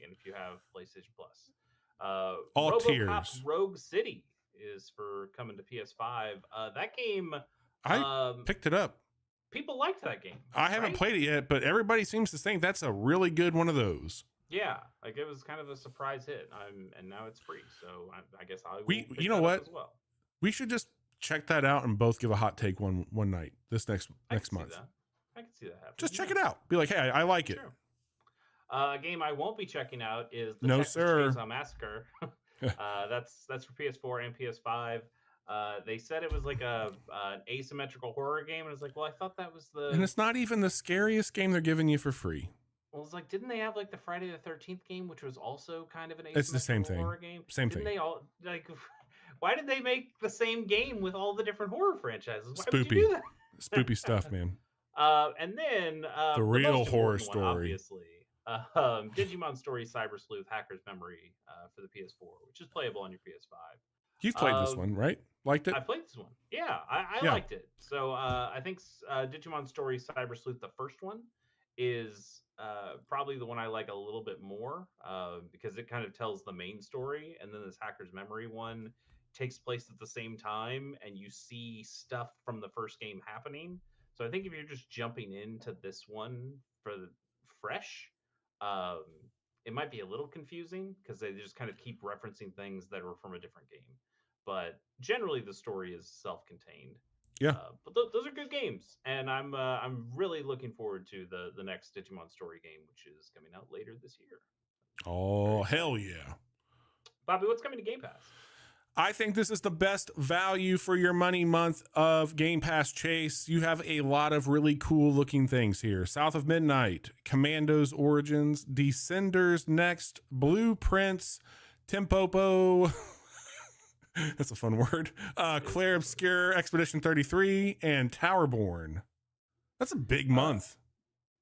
and if you have PlayStation Plus. All RoboCop tiers. Rogue City is for coming to PS5. That game, I picked it up. people liked that game. I haven't right? played it yet, but everybody seems to think that's a really good one of those. Yeah, like it was kind of a surprise hit. And now it's free, so I guess I will pick You know that up what? as well. We should just check that out and both give a hot take one night this next I can see month. that. I can see that happening. Just check it out. Be like, hey, I like it. Sure. A game I won't be checking out is the No, Texas sir. Chainsaw Massacre. That's for PS4 and PS5. They said it was like an asymmetrical horror game, and I was like, well, I thought that was the. And it's not even the scariest game they're giving you for free. Well, it's like, didn't they have like the Friday the 13th game, which was also kind of an asymmetrical It's the same thing. horror game? Same Didn't thing. they all like? Why did they make the same game with all the different horror franchises? Why would Spoopy. you do that? Spoopy stuff, man. And then The real most horror important one, story. obviously, Digimon Story Cyber Sleuth Hacker's Memory for the PS4, which is playable on your PS5. You've played this one, right? Liked it? I played this one. Yeah, I Yeah. liked it. So I think Digimon Story Cyber Sleuth, the first one, is probably the one I like a little bit more because it kind of tells the main story, and then this Hacker's Memory one takes place at the same time, and you see stuff from the first game happening. So I think if you're just jumping into this one for the fresh, it might be a little confusing because they just kind of keep referencing things that were from a different game. But generally, the story is self-contained. Yeah. But those are good games, and I'm really looking forward to the next Digimon Story game, which is coming out later this year. Oh, hell yeah. Bobby, what's coming to Game Pass? I think this is the best value for your money month of Game Pass Chase. You have a lot of really cool looking things here. South of Midnight, Commandos Origins, Descenders Next, Blueprints, Tempopo. That's a fun word. Claire Obscure, Expedition 33, and Towerborn. That's a big month.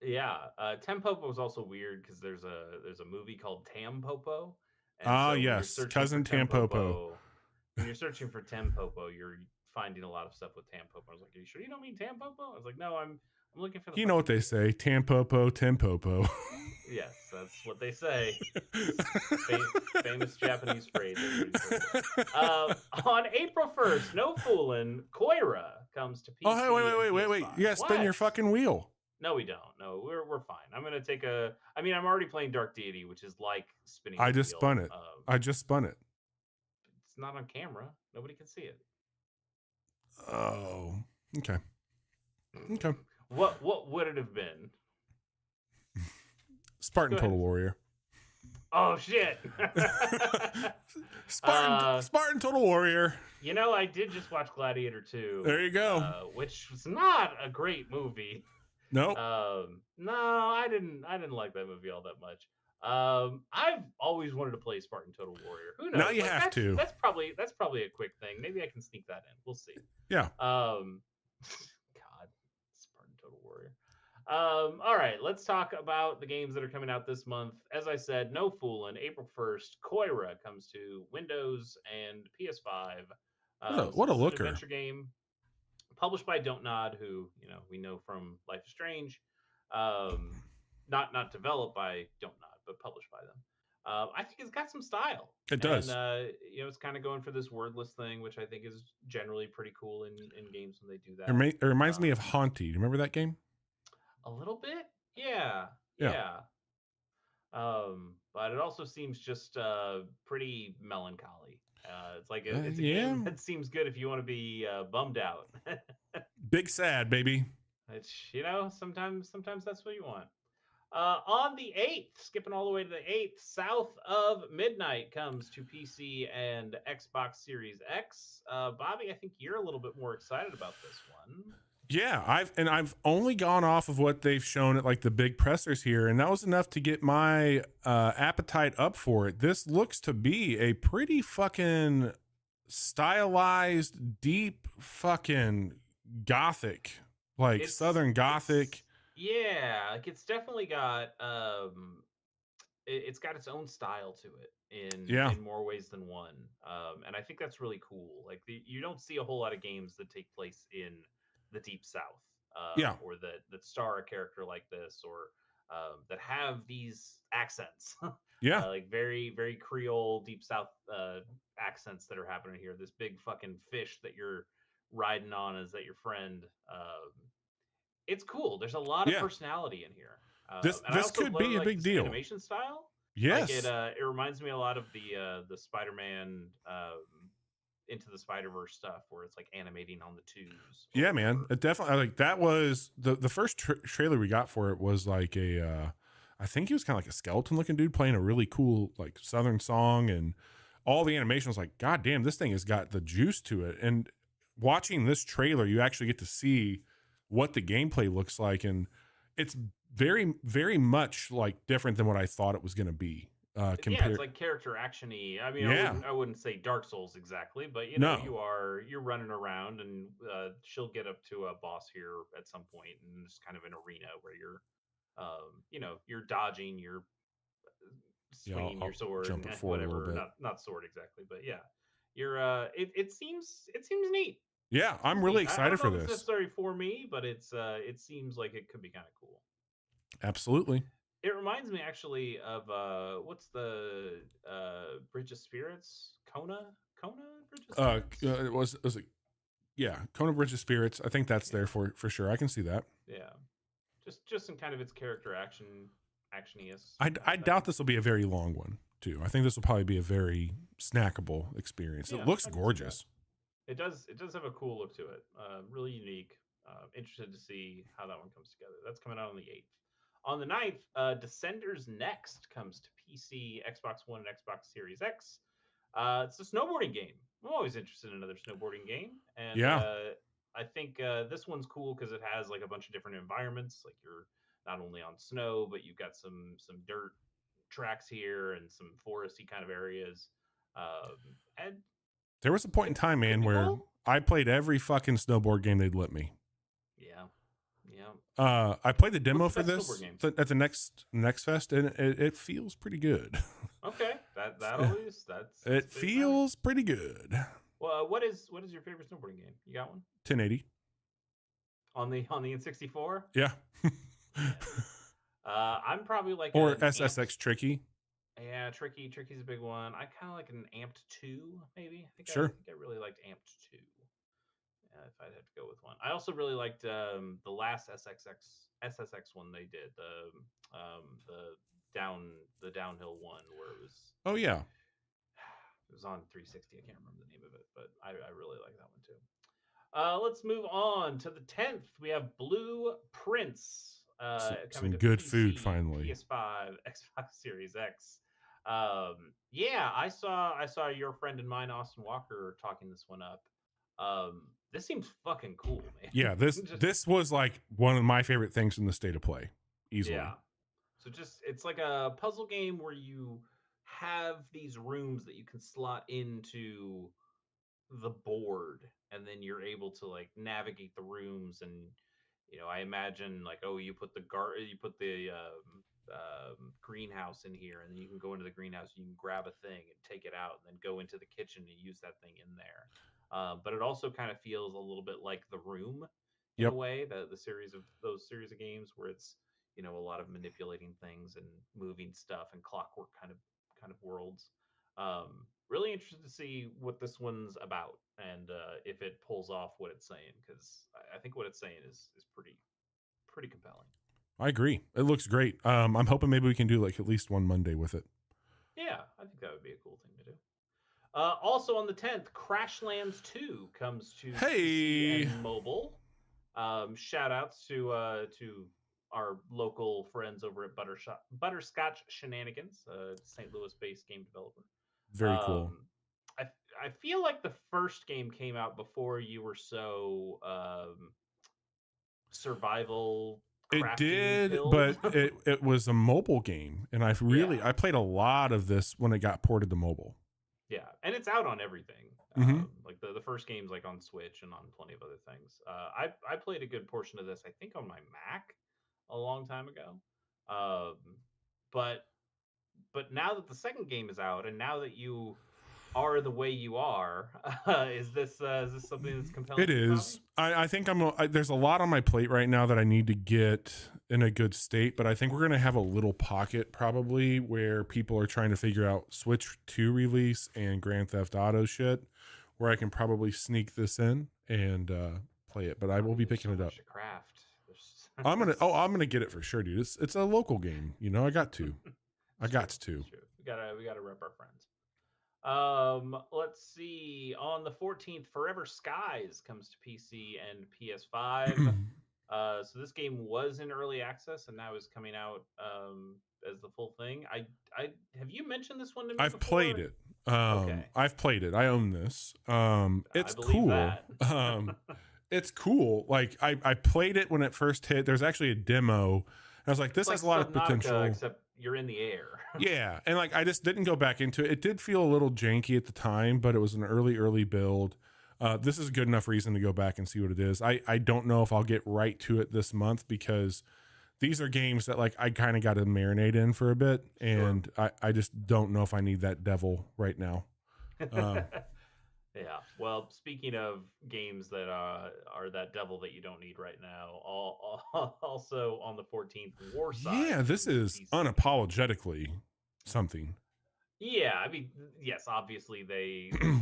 Yeah, Tempopo was also weird because there's a movie called Tampopo. Ah, when you're yes, searching Cousin for Tampopo. When you're searching for Tampopo, you're finding a lot of stuff with Tampopo. I was like, "Are you sure you don't mean Tampopo?" I was like, "No, I'm looking for the." You know what they say, Tampopo, Tempopo. Yes, that's what they say. Famous Japanese phrase. On April 1st, no fooling, Koira comes to PC. Oh, hey, and wait. PS5. You gotta spin your What? fucking wheel. No, we don't. No, we're fine. I'm gonna take a. I mean, I'm already playing Dark Deity, which is like spinning. I the just wheel. spun it. I just spun it. It's not on camera. Nobody can see it. Oh, okay. Okay. What would it have been? Spartan Go ahead. Total Warrior. Oh shit! Spartan Total Warrior. You know, I did just watch Gladiator 2. There you go. Which was not a great movie. Nope. No, I didn't like that movie all that much. I've always wanted to play Spartan Total Warrior. Who knows? Now you have to. That's probably a quick thing. Maybe I can sneak that in. We'll see. Yeah. God, Spartan Total Warrior. All right, let's talk about the games that are coming out this month. As I said, no fooling. April 1st, Koira comes to Windows and PS5. So What a this is an looker. adventure game published by Don't Nod, who we know from Life is Strange. Um, not developed by Don't Nod, but published by them. I think it's got some style, It and does. it's kind of going for this wordless thing, which I think is generally pretty cool in games when they do It, that. it reminds me of Um, Haunty. Do you remember that game? a little bit, yeah, Yeah. yeah. But it also seems just pretty melancholy. It's like it's a Yeah. game that seems good if you want to be bummed out. Big sad, baby. It's sometimes that's what you want. On the 8th, skipping all the way to the 8th, South of Midnight comes to PC and Xbox Series X. Bobby, I think you're a little bit more excited about this one. Yeah, I've only gone off of what they've shown at like the big pressers here, and that was enough to get my appetite up for it. This looks to be a pretty fucking stylized, deep fucking gothic, like Southern Gothic. Yeah, like it's definitely got it's got its own style to it Yeah, in more ways than one. And I think that's really cool. Like you don't see a whole lot of games that take place in the Deep South, yeah, or that star a character like this, or that have these accents, yeah, like very very Creole Deep South accents that are happening here. This big fucking fish that you're riding on, is that your friend? It's cool. There's a lot of yeah. personality in here, This and I this also could really be a like big this deal. animation style. Like Yes. it reminds me a lot of the Spider-Man Into the Spider-Verse stuff, where it's like animating on the twos or Yeah, man. whatever. It definitely like that was the first trailer we got for it was like a I think he was kind of like a skeleton looking dude playing a really cool like southern song, and all the animation was like, God damn, this thing has got the juice to it. And watching this trailer, you actually get to see what the gameplay looks like, and it's very very much like different than what I thought it was going to be. Yeah, it's Compared, like character actiony. I mean, yeah, I wouldn't say Dark Souls exactly, but no, you're running around, and she'll get up to a boss here at some point, and it's kind of an arena where you're dodging, you're yeah, swinging your I'll sword jump and it forward a little whatever. bit. Not sword exactly, but yeah, you're it seems neat. Yeah, It I'm seems really neat. I excited don't know for if it's this. necessary for me, but it seems like it could be kind of cool. Absolutely. It reminds me actually of what's the Bridge of Spirits? Kona Bridge of Spirits? It was like, yeah, Kona Bridge of Spirits. I think that's there Yeah, for sure. I can see that. yeah. Just in kind of its character actioniest I thing. doubt this will be a very long one too. I think this will probably be a very snackable experience. It Yeah, looks I can see that. gorgeous. It does have a cool look to it. Really unique. Interested to see how that one comes together. That's coming out on the 8th. On the 9th, Descenders Next comes to PC, Xbox One, and Xbox Series X. It's a snowboarding game. I'm always interested in another snowboarding game, and Yeah, I think this one's cool because it has like a bunch of different environments. Like you're not only on snow, but you've got some dirt tracks here and some foresty kind of areas. And there was a point in it time, could man, be where cool. I played every fucking snowboard game they'd let me. Yeah, yeah. I played the What's demo the for best snowboard this game? at the next fest, and it feels pretty good. Okay, that always that's It a big sign. feels pretty good. Well, what is your favorite snowboarding game? You got one 1080. on the N64? Yeah. Yeah. I'm probably like Or an SSX amped. Tricky. Yeah, Tricky's a big one. I kind of like an amped 2, maybe. I Sure. think I really liked amped 2. If I'd have to go with one, I also really liked the last SSX one they did, the downhill one, where Oh yeah. it was on 360. I can't remember the name of it, but I really like that one too. Let's move on to the 10th. We have Blue Prince coming Some to good food PC, finally. PS5, Xbox Series X. Yeah, I saw your friend and mine, Austin Walker, talking this one up. This seems fucking cool, man. Yeah, this Just this was like one of my favorite things in the state of play, easily. yeah. So just it's like a puzzle game where you have these rooms that you can slot into the board, and then you're able to like navigate the rooms, and I imagine like, oh, you put the greenhouse in here, and then you can go into the greenhouse, you can grab a thing and take it out, and then go into the kitchen and use that thing in there. But it also kind of feels a little bit like The Room in a Yep. way, the series of games where it's a lot of manipulating things and moving stuff and clockwork kind of worlds. Really interested to see what this one's about, and if it pulls off what it's saying, because I think what it's saying is pretty compelling. I agree. It looks great. I'm hoping maybe we can do like at least one Monday with it. Yeah, I think that would be a cool thing to do. Also on the 10th, Crashlands 2 comes to PC Hey. and mobile. Shout outs to our local friends over at Butterscotch Shenanigans, St. Louis-based game developer. Very cool. Um, I I feel like the first game came out before you were so survival It crafting did, pilled. but it was a mobile game, and I Yeah, played a lot of this when it got ported to mobile. yeah, and it's out on everything. Mm-hmm. Like the first game's like on Switch and on plenty of other things. I played a good portion of this, I think, on my Mac a long time ago. Um, but now that the second game is out, and now that you are the way you are, is this something that's compelling It to you, Bobby? is. I think there's a lot on my plate right now that I need to get in a good state, but I think we're going to have a little pocket probably where people are trying to figure out Switch 2 release and Grand Theft Auto shit, where I can probably sneak this in and play it, but I will be There's picking so it up. much to craft. There's... I'm going to get it for sure, dude. It's a local game, I got to. I got to. It's true. We gotta rep our friends. Let's see. On the 14th, Forever Skies comes to PC and PS5. So this game was in early access and now is coming out as the full thing. I have you mentioned this one to me I've before? played it. Okay, I've played it. I own this. I It's believe cool. that. It's cool. Like I played it when it first hit. There's actually a demo. And I was like, It's this like has a lot of Subnautica, potential. except you're in the air. Yeah. And like I just didn't go back into it. It did feel a little janky at the time, but it was an early build. This is a good enough reason to go back and see what it is. I don't know if I'll get right to it this month because these are games that like I kind of got to marinate in for a bit, and I just don't know if I need that devil right now. Yeah. Well, speaking of games that are that devil that you don't need right now, also on the 14th, Warside Yeah, this comes to is PC. unapologetically something. Yeah, I mean, yes, obviously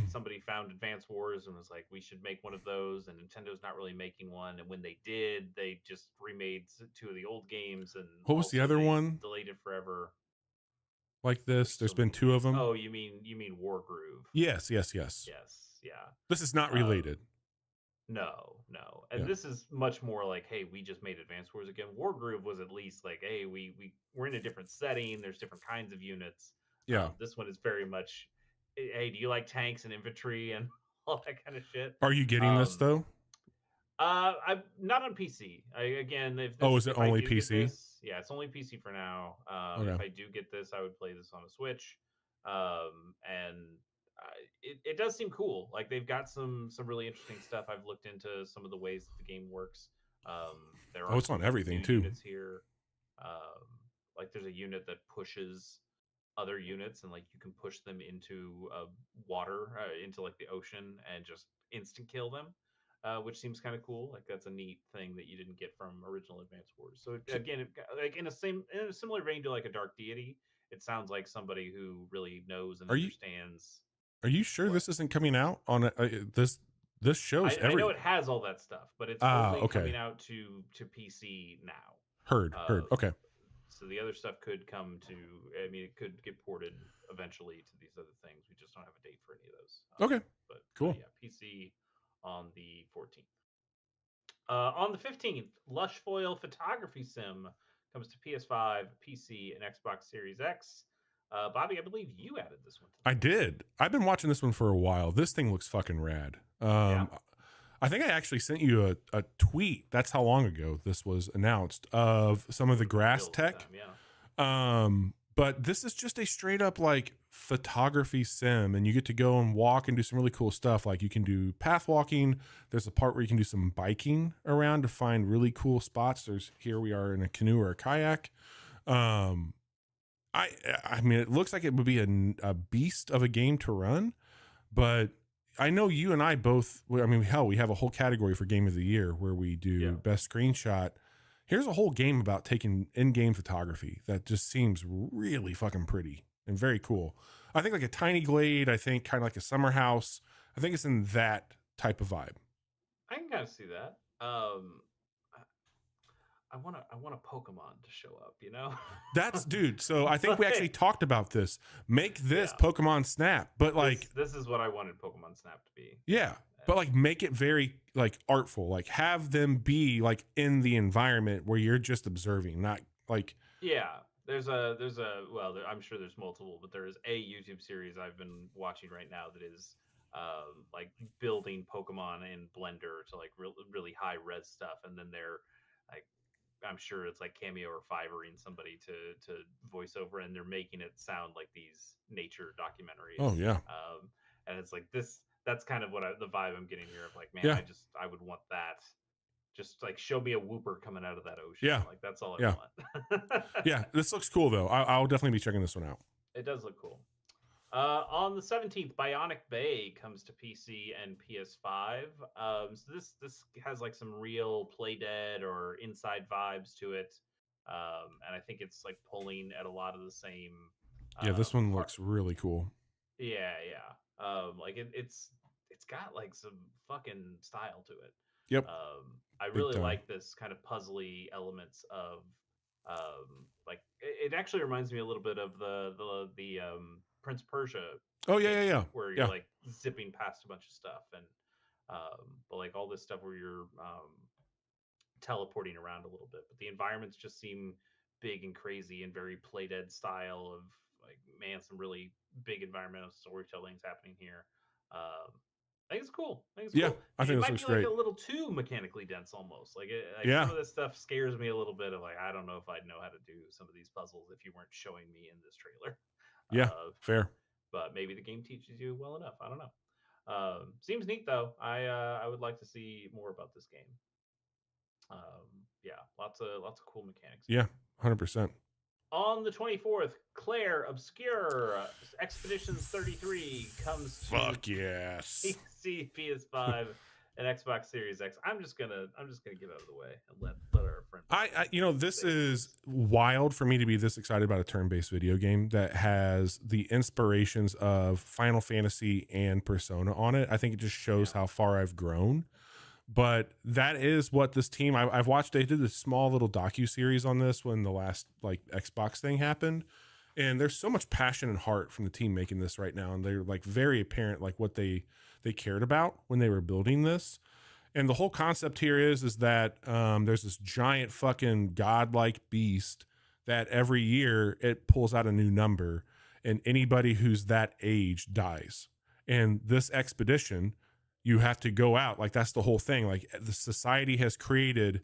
somebody found Advance Wars and was like, we should make one of those, and Nintendo's not really making one. And when they did, they just remade two of the old games, and What was the also other they one delayed it forever. like There's this? so There's been many two of games. them. Oh, you mean Wargroove? Yes. Yes, yeah. This is not Um, related. no, and Yeah. this is much more like, hey, we just made Advance Wars again. Wargroove was at least like, hey, we're in a different setting. There's different kinds of units. Yeah. This one is very much, hey, do you like tanks and infantry and all that kind of shit? Are you getting this Um, though? I'm not on PC. Again, Oh, is it if I only do get PC? this, yeah, it's only PC for now. Okay. If I do get this, I would play this on a Switch. And it does seem cool. Like they've got some really interesting stuff. I've looked into some of the ways that the game works. There Oh, are it's on some everything new too. units here. Like there's a unit that pushes other units, and like you can push them into water, into like the ocean, and just instant kill them. Which seems kind of cool. Like that's a neat thing that you didn't get from original Advance Wars. So again, like in a similar vein to like a Dark Deity, it sounds like somebody who really knows and Are you understands sure what. this isn't coming out on this shows I know it has all that stuff, but it's only okay. coming out to PC now. Heard. Uh, Okay. so the other stuff could come to. I mean, it could get ported eventually to these other things. We just don't have a date for any of those. Okay. But Cool. yeah, PC on the 14th. On the 15th, Lush Foil Photography Sim comes to PS5, PC, and Xbox Series X. Bobby, I believe you added this one. I did. I've been watching this one for a while. This thing looks fucking rad. Yeah. I think I actually sent you a tweet. That's how long ago this was announced of some of the grass tech. Yeah. But this is just a straight up like photography sim, and you get to go and walk and do some really cool stuff. Like you can do path walking. There's a part where you can do some biking around to find really cool spots. There's here we are in a canoe or a kayak. Um, I I mean, it looks like it would be a beast of a game to run, but I know you and I both. I mean, hell, we have a whole category for game of the year where we Yeah. do best screenshot. Here's a whole game about taking in-game photography that just seems really fucking pretty and very cool. I think like a tiny glade. I think kind of like a summer house. I think it's in that type of vibe. I can kind of see that. I, I want a Pokemon to show up, you know? That's dude. So I think we actually Like, talked about this. Make this yeah. Pokemon Snap, but like This is what I wanted Pokemon Snap to be. yeah, but like make it very like artful. Like have them be like in the environment where you're just observing, not like Yeah, there's a well, I'm sure there's multiple, but there is a YouTube series I've been watching right now that is like building Pokemon in Blender to like really high res stuff, and then they're like I'm sure it's like Cameo or Fivering somebody to voice over, and they're making it sound like these nature oh documentaries. yeah, And it's like this. That's kind of what the vibe I'm getting here of like, man, yeah, I would want that. Just like show me a whooper coming out of that ocean. yeah, Like that's all I yeah, want. yeah. This looks cool though. I'll definitely be checking this one out. It does look cool. On the 17th, Bionic Bay comes to PC and PS5. So this has like some real Play Dead or Inside vibes to it, and I think it's like pulling at a lot of the same. Yeah, this one Heart. looks really cool. Yeah, yeah. Like it's got like some fucking style to it. Yep, I big really time. like this kind of puzzly elements of like it actually reminds me a little bit of the Prince Persia Oh yeah, yeah, game yeah, where you're yeah, like zipping past a bunch of stuff and but like all this stuff where you're teleporting around a little bit, but the environments just seem big and crazy and very Play Dead style of like man, some really big environmental storytelling's happening here. I think it's cool. I think it's yeah. cool. I think It this might looks be like a great. little too mechanically dense, almost like some Yeah, of this stuff scares me a little bit. Of like, I don't know if I'd know how to do some of these puzzles if you weren't showing me in this trailer. yeah, Uh, fair. but maybe the game teaches you well enough. I don't know. Seems neat though. I would like to see more about this game. Yeah, lots of cool mechanics Yeah, here. 100%. On the 24th, Claire Obscure Expeditions 33 comes to Fuck yes. PC, PS5, and Xbox Series X. I'm just gonna get out of the way and let our friend. You know, this say is wild for me to be this excited about a turn-based video game that has the inspirations of Final Fantasy and Persona on it. I think it just shows Yeah, how far I've grown. But that is what this team I've watched. They did a small little docu series on this when the last like Xbox thing happened, and there's so much passion and heart from the team making this right now, and they're like very apparent like what they cared about when they were building this. And the whole concept here is that there's this giant fucking godlike beast that every year it pulls out a new number, and anybody who's that age dies. And this expedition, you have to go out. Like that's the whole thing. Like the society has created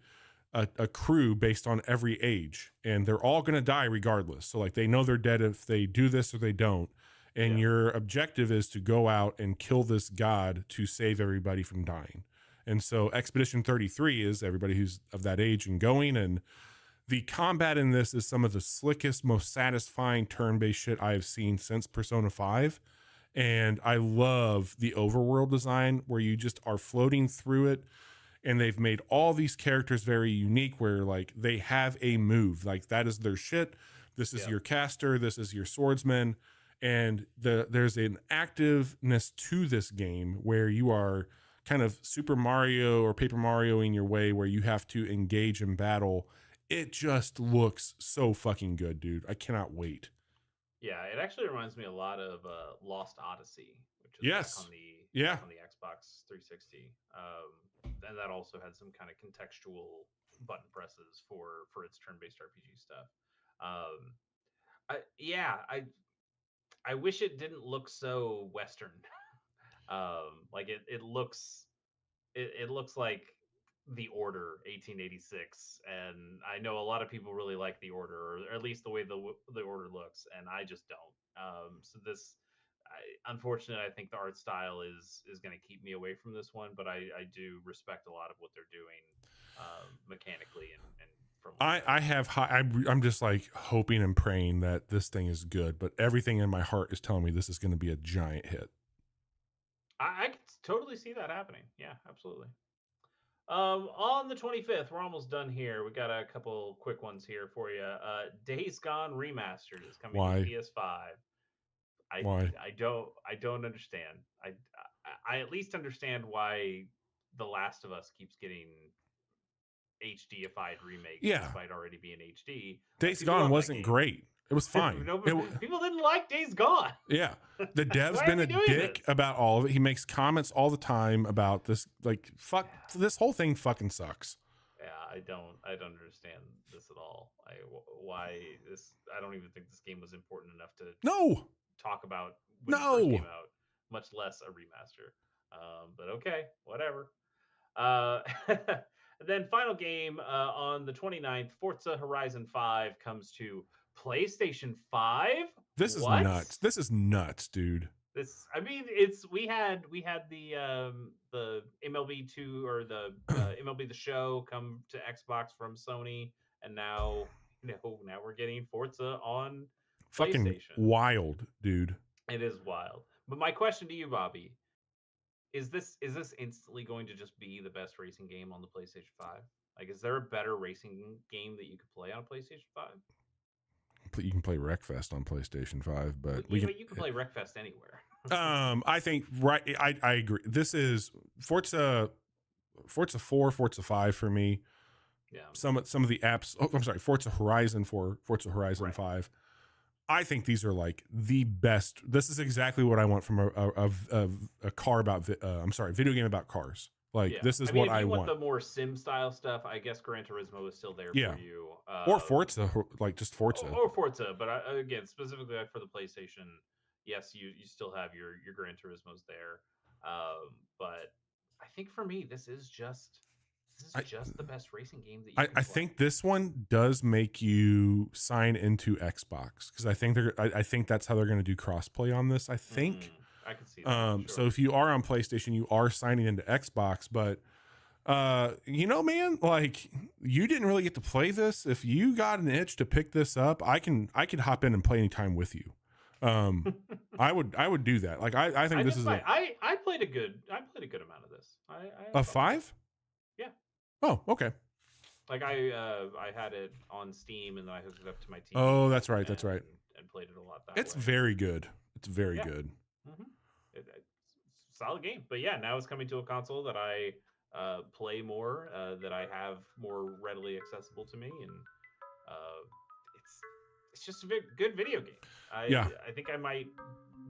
a crew based on every age, and they're all going to die regardless. So like they know they're dead if they do this or they don't. And yeah, your objective is to go out and kill this god to save everybody from dying. And so Expedition 33 is everybody who's of that age and going. And the combat in this is some of the slickest, most satisfying turn-based shit I have seen since Persona 5. And I love the overworld design where you just are floating through it, and they've made all these characters very unique where like they have a move. Like that is their shit. This is yeah, your caster, this is your swordsman. And there's an activeness to this game where you are kind of Super Mario or Paper Mario in your way where you have to engage in battle. It just looks so fucking good, dude. I cannot wait. yeah. It actually reminds me a lot of Lost Odyssey, which is Yes. Yeah. back on the Xbox 360, and that also had some kind of contextual button presses for its turn-based RPG stuff. Um, yeah, I wish it didn't look so Western. Like it looks like the Order 1886, and I know a lot of people really like the Order, or at least the way the Order looks, and I just don't. So this, unfortunately, I think the art style is going to keep me away from this one, but I do respect a lot of what they're doing mechanically and from. I have high, I'm just like hoping and praying that this thing is good, but everything in my heart is telling me this is going to be a giant hit. I can totally see that happening. Yeah, absolutely. On the 25th, we're almost done here. We got a couple quick ones here for you. Days Gone Remastered is coming Why? to PS5. Why? I don't understand. I at least understand why The Last of Us keeps getting HDified remakes Yeah. despite already being HD. Days People Gone love that wasn't game. great. It was fine. People didn't like Days Gone. Yeah. The dev's Why are been we a doing dick this? about all of it. He makes comments all the time about this. Like, fuck, this whole thing fucking sucks. Yeah, I don't understand this at all. Why this? I don't even think this game was important enough to No. talk about when it first came out, much less a remaster. But okay, whatever. Then final game on the 29th, Forza Horizon 5 comes to PlayStation 5. This is nuts. This is nuts, dude. This, I mean, it's we had the MLB 2 or the MLB The Show come to Xbox from Sony, and now we're getting Forza on Fucking PlayStation. wild, dude. It is wild. But my question to you, Bobby, is this instantly going to just be the best racing game on the PlayStation 5? Like, is there a better racing game that you could play on a PlayStation 5? You can play Wreckfest on PlayStation 5, but you can play Wreckfest anywhere. I think I agree. This is Forza 4, Forza 5 for me. Yeah. Some of the apps. Oh, I'm sorry, Forza Horizon 4, Forza Horizon 5. I think these are like the best. This is exactly what I want from a car about. Video game about cars. Like, this is what I want. The more sim style stuff, I guess Gran Turismo is still there for you. Or Forza, like just Forza. Or Forza, but again, specifically for the PlayStation, yes, you still have your Gran Turismos there. But I think for me, this is just the best racing game that you can play. I think this one does make you sign into Xbox, because I think that's how they're going to do crossplay on this. I think. I can see that. Sure. So if you are on PlayStation, you are signing into Xbox, but man, like, you didn't really get to play this. If you got an itch to pick this up, I could hop in and play anytime with you. I would do that. Like, I think this is I played a good amount of this. A 5? Yeah. Oh, okay. Like, I had it on Steam, and then I hooked it up to my TV. Oh, that's right. That's right. And played it a lot that It's way. very good. It's very good. Mm-hmm. It's a solid game. But yeah, now it's coming to a console that I play more, that I have more readily accessible to me, and it's just a good video game. I think I might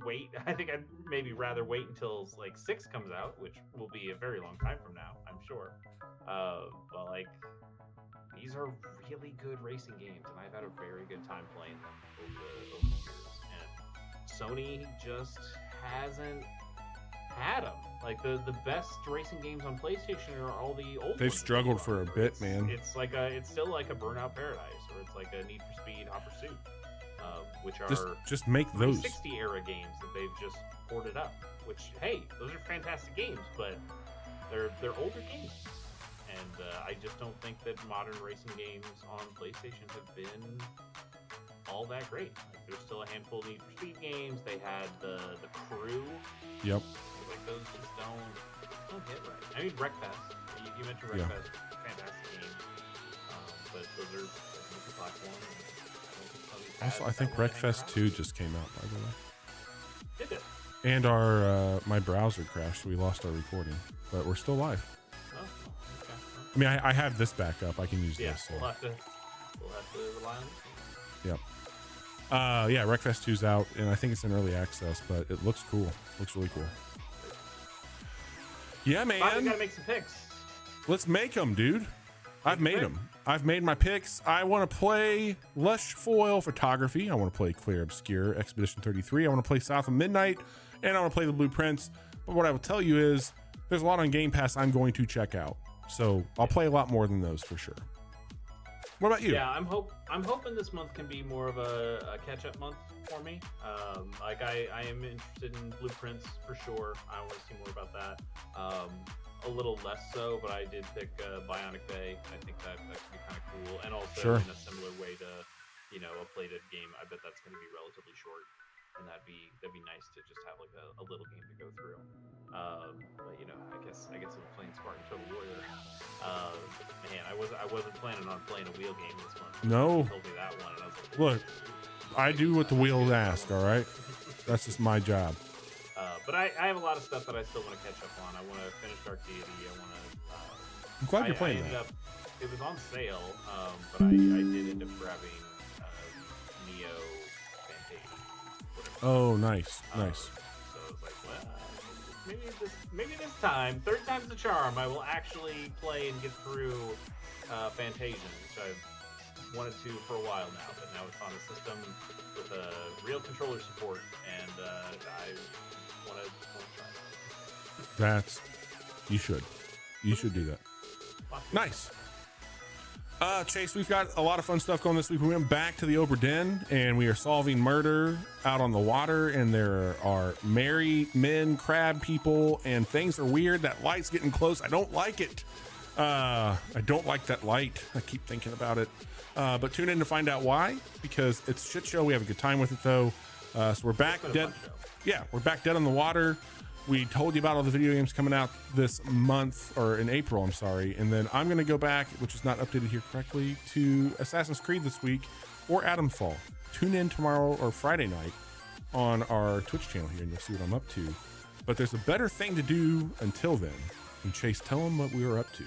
wait. I think I'd maybe rather wait until like 6 comes out, which will be a very long time from now, I'm sure. But like, these are really good racing games, and I've had a very good time playing them over the years. And Sony just hasn't had them. Like, the best racing games on PlayStation are all the old. They've struggled for a bit, man. It's still like a Burnout Paradise, or it's like a Need for Speed Hot Pursuit, which are just make those 360 era games that they've just ported up. Which, hey, those are fantastic games, but they're older games. And I just don't think that modern racing games on PlayStation have been all that great. Like, there's still a handful of Need for Speed games. They had the Crew. Yep. Like, those just don't hit right. I mean, Wreckfest. You mentioned Wreckfest. Fantastic game. But those are multi-platform. Also, I think Wreckfest 2 just came out, by the way. Did it? And our my browser crashed, so we lost our recording, but we're still live. Oh, okay. I mean, I have this back up. I can use this. So. We'll have to rely on this. Yep. Yeah, Wreckfest 2's out, and I think it's in early access, but it looks cool. Looks really cool. Yeah, man. We gotta make some picks. Let's make them, dude. I've made them. I've made my picks. I want to play Lush Foil Photography. I want to play Clear Obscure Expedition 33. I want to play South of Midnight, and I want to play The Blueprints. But what I will tell you is, there's a lot on Game Pass I'm going to check out. So I'll play a lot more than those for sure. What about you? Yeah, I'm hoping this month can be more of a catch-up month for me. Like I am interested in Blueprints for sure. I want to see more about that. A little less so, but I did pick Bionic Bay. I think that could be kind of cool, and also Sure. in a similar way to a plated game. I bet that's going to be relatively short, and that'd be nice to just have like a little game to go through. But I guess I'm playing Spartan Total Warrior. Man, I wasn't planning on playing a wheel game this month. No. You told me that one, and I was like, Look, I do what the wheels ask. All right, that's just my job. but I have a lot of stuff that I still want to catch up on. I want to finish Dark Deity. I want to. I'm glad you're playing that. It was on sale, but I did end up grabbing Neo Fantasia. Oh, nice. So I was like, well, maybe this time, third time's the charm. I will actually play and get through Fantasia, which I've wanted to for a while now. But now it's on a system with a real controller support, and I want to try that. You should do that. Nice. Chase, we've got a lot of fun stuff going this week. We went back to the Obra Den and we are solving murder out on the water, and there are merry men, crab people, and things are weird. That light's getting close. I don't like it. I don't like that light. I keep thinking about it. But tune in to find out why, because it's a shit show. We have a good time with it though. So we're back dead. Yeah, we're back dead on the water. We told you about all the video games coming out this month, or in April, I'm sorry. And then I'm going to go back, which is not updated here correctly, to Assassin's Creed this week or Adamfall. Tune in tomorrow or Friday night on our Twitch channel here, and you'll see what I'm up to. But there's a better thing to do until then. And Chase, tell them what we were up to.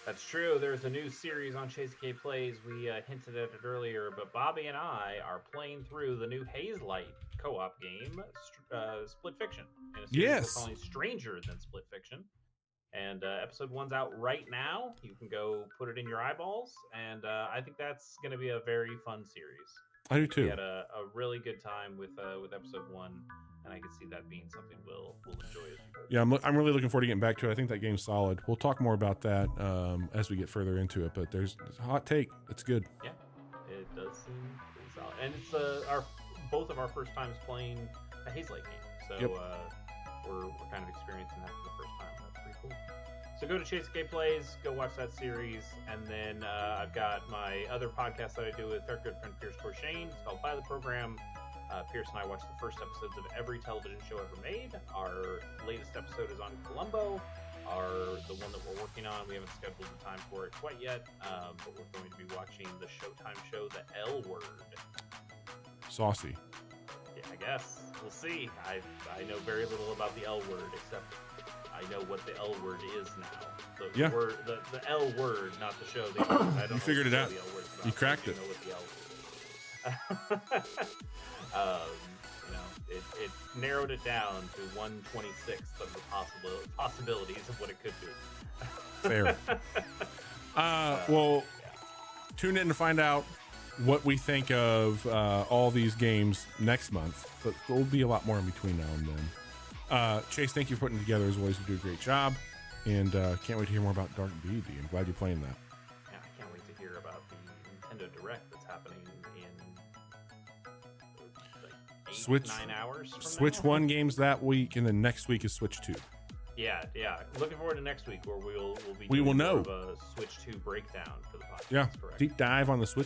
That's true. There's a new series on Chase K Plays. We hinted at it earlier, but Bobby and I are playing through the new Hazelight co-op game, Split Fiction. In a series we're calling Stranger Than Split Fiction. And episode 1's out right now. You can go put it in your eyeballs, and I think that's going to be a very fun series. I do too. We had a really good time with episode 1, and I can see that being something we'll enjoy as we go. Yeah, I'm really looking forward to getting back to it. I think that game's solid. We'll talk more about that as we get further into it, but there's a hot take. It's good. Yeah, it does seem pretty solid. And it's both of our first times playing a Hazelight game, so yep. We're kind of experiencing that for the first time. That's pretty cool. So go to Chase K Plays, go watch that series, and then I've got my other podcast that I do with our good friend Pierce Corshane. It's called By the Program. Pierce and I watched the first episodes of every television show ever made. Our latest episode is on Columbo. The one that we're working on, we haven't scheduled the time for it quite yet, but we're going to be watching the Showtime show, The L Word. Saucy. Yeah, I guess. We'll see. I know very little about the L Word, except I know what the L Word is now. The word, the L Word, not the show. I don't you figured it out. You cracked it. Know what the L Word is. It narrowed it down to 1/26 of the possibilities of what it could be. Fair. Well, tune in to find out what we think of all these games next month, but there will be a lot more in between now and then. Chase, thank you for putting it together as always. You do a great job, and can't wait to hear more about Dark Deity. I'm glad you're playing that. Yeah, I can't wait to hear about the Nintendo Direct that's happening in like 8-9 hours from Switch now. 1 games that week, and then next week is Switch 2. Yeah. Looking forward to next week where we will know more of a Switch 2 breakdown for the podcast. Yeah, correct? deep dive on the Switch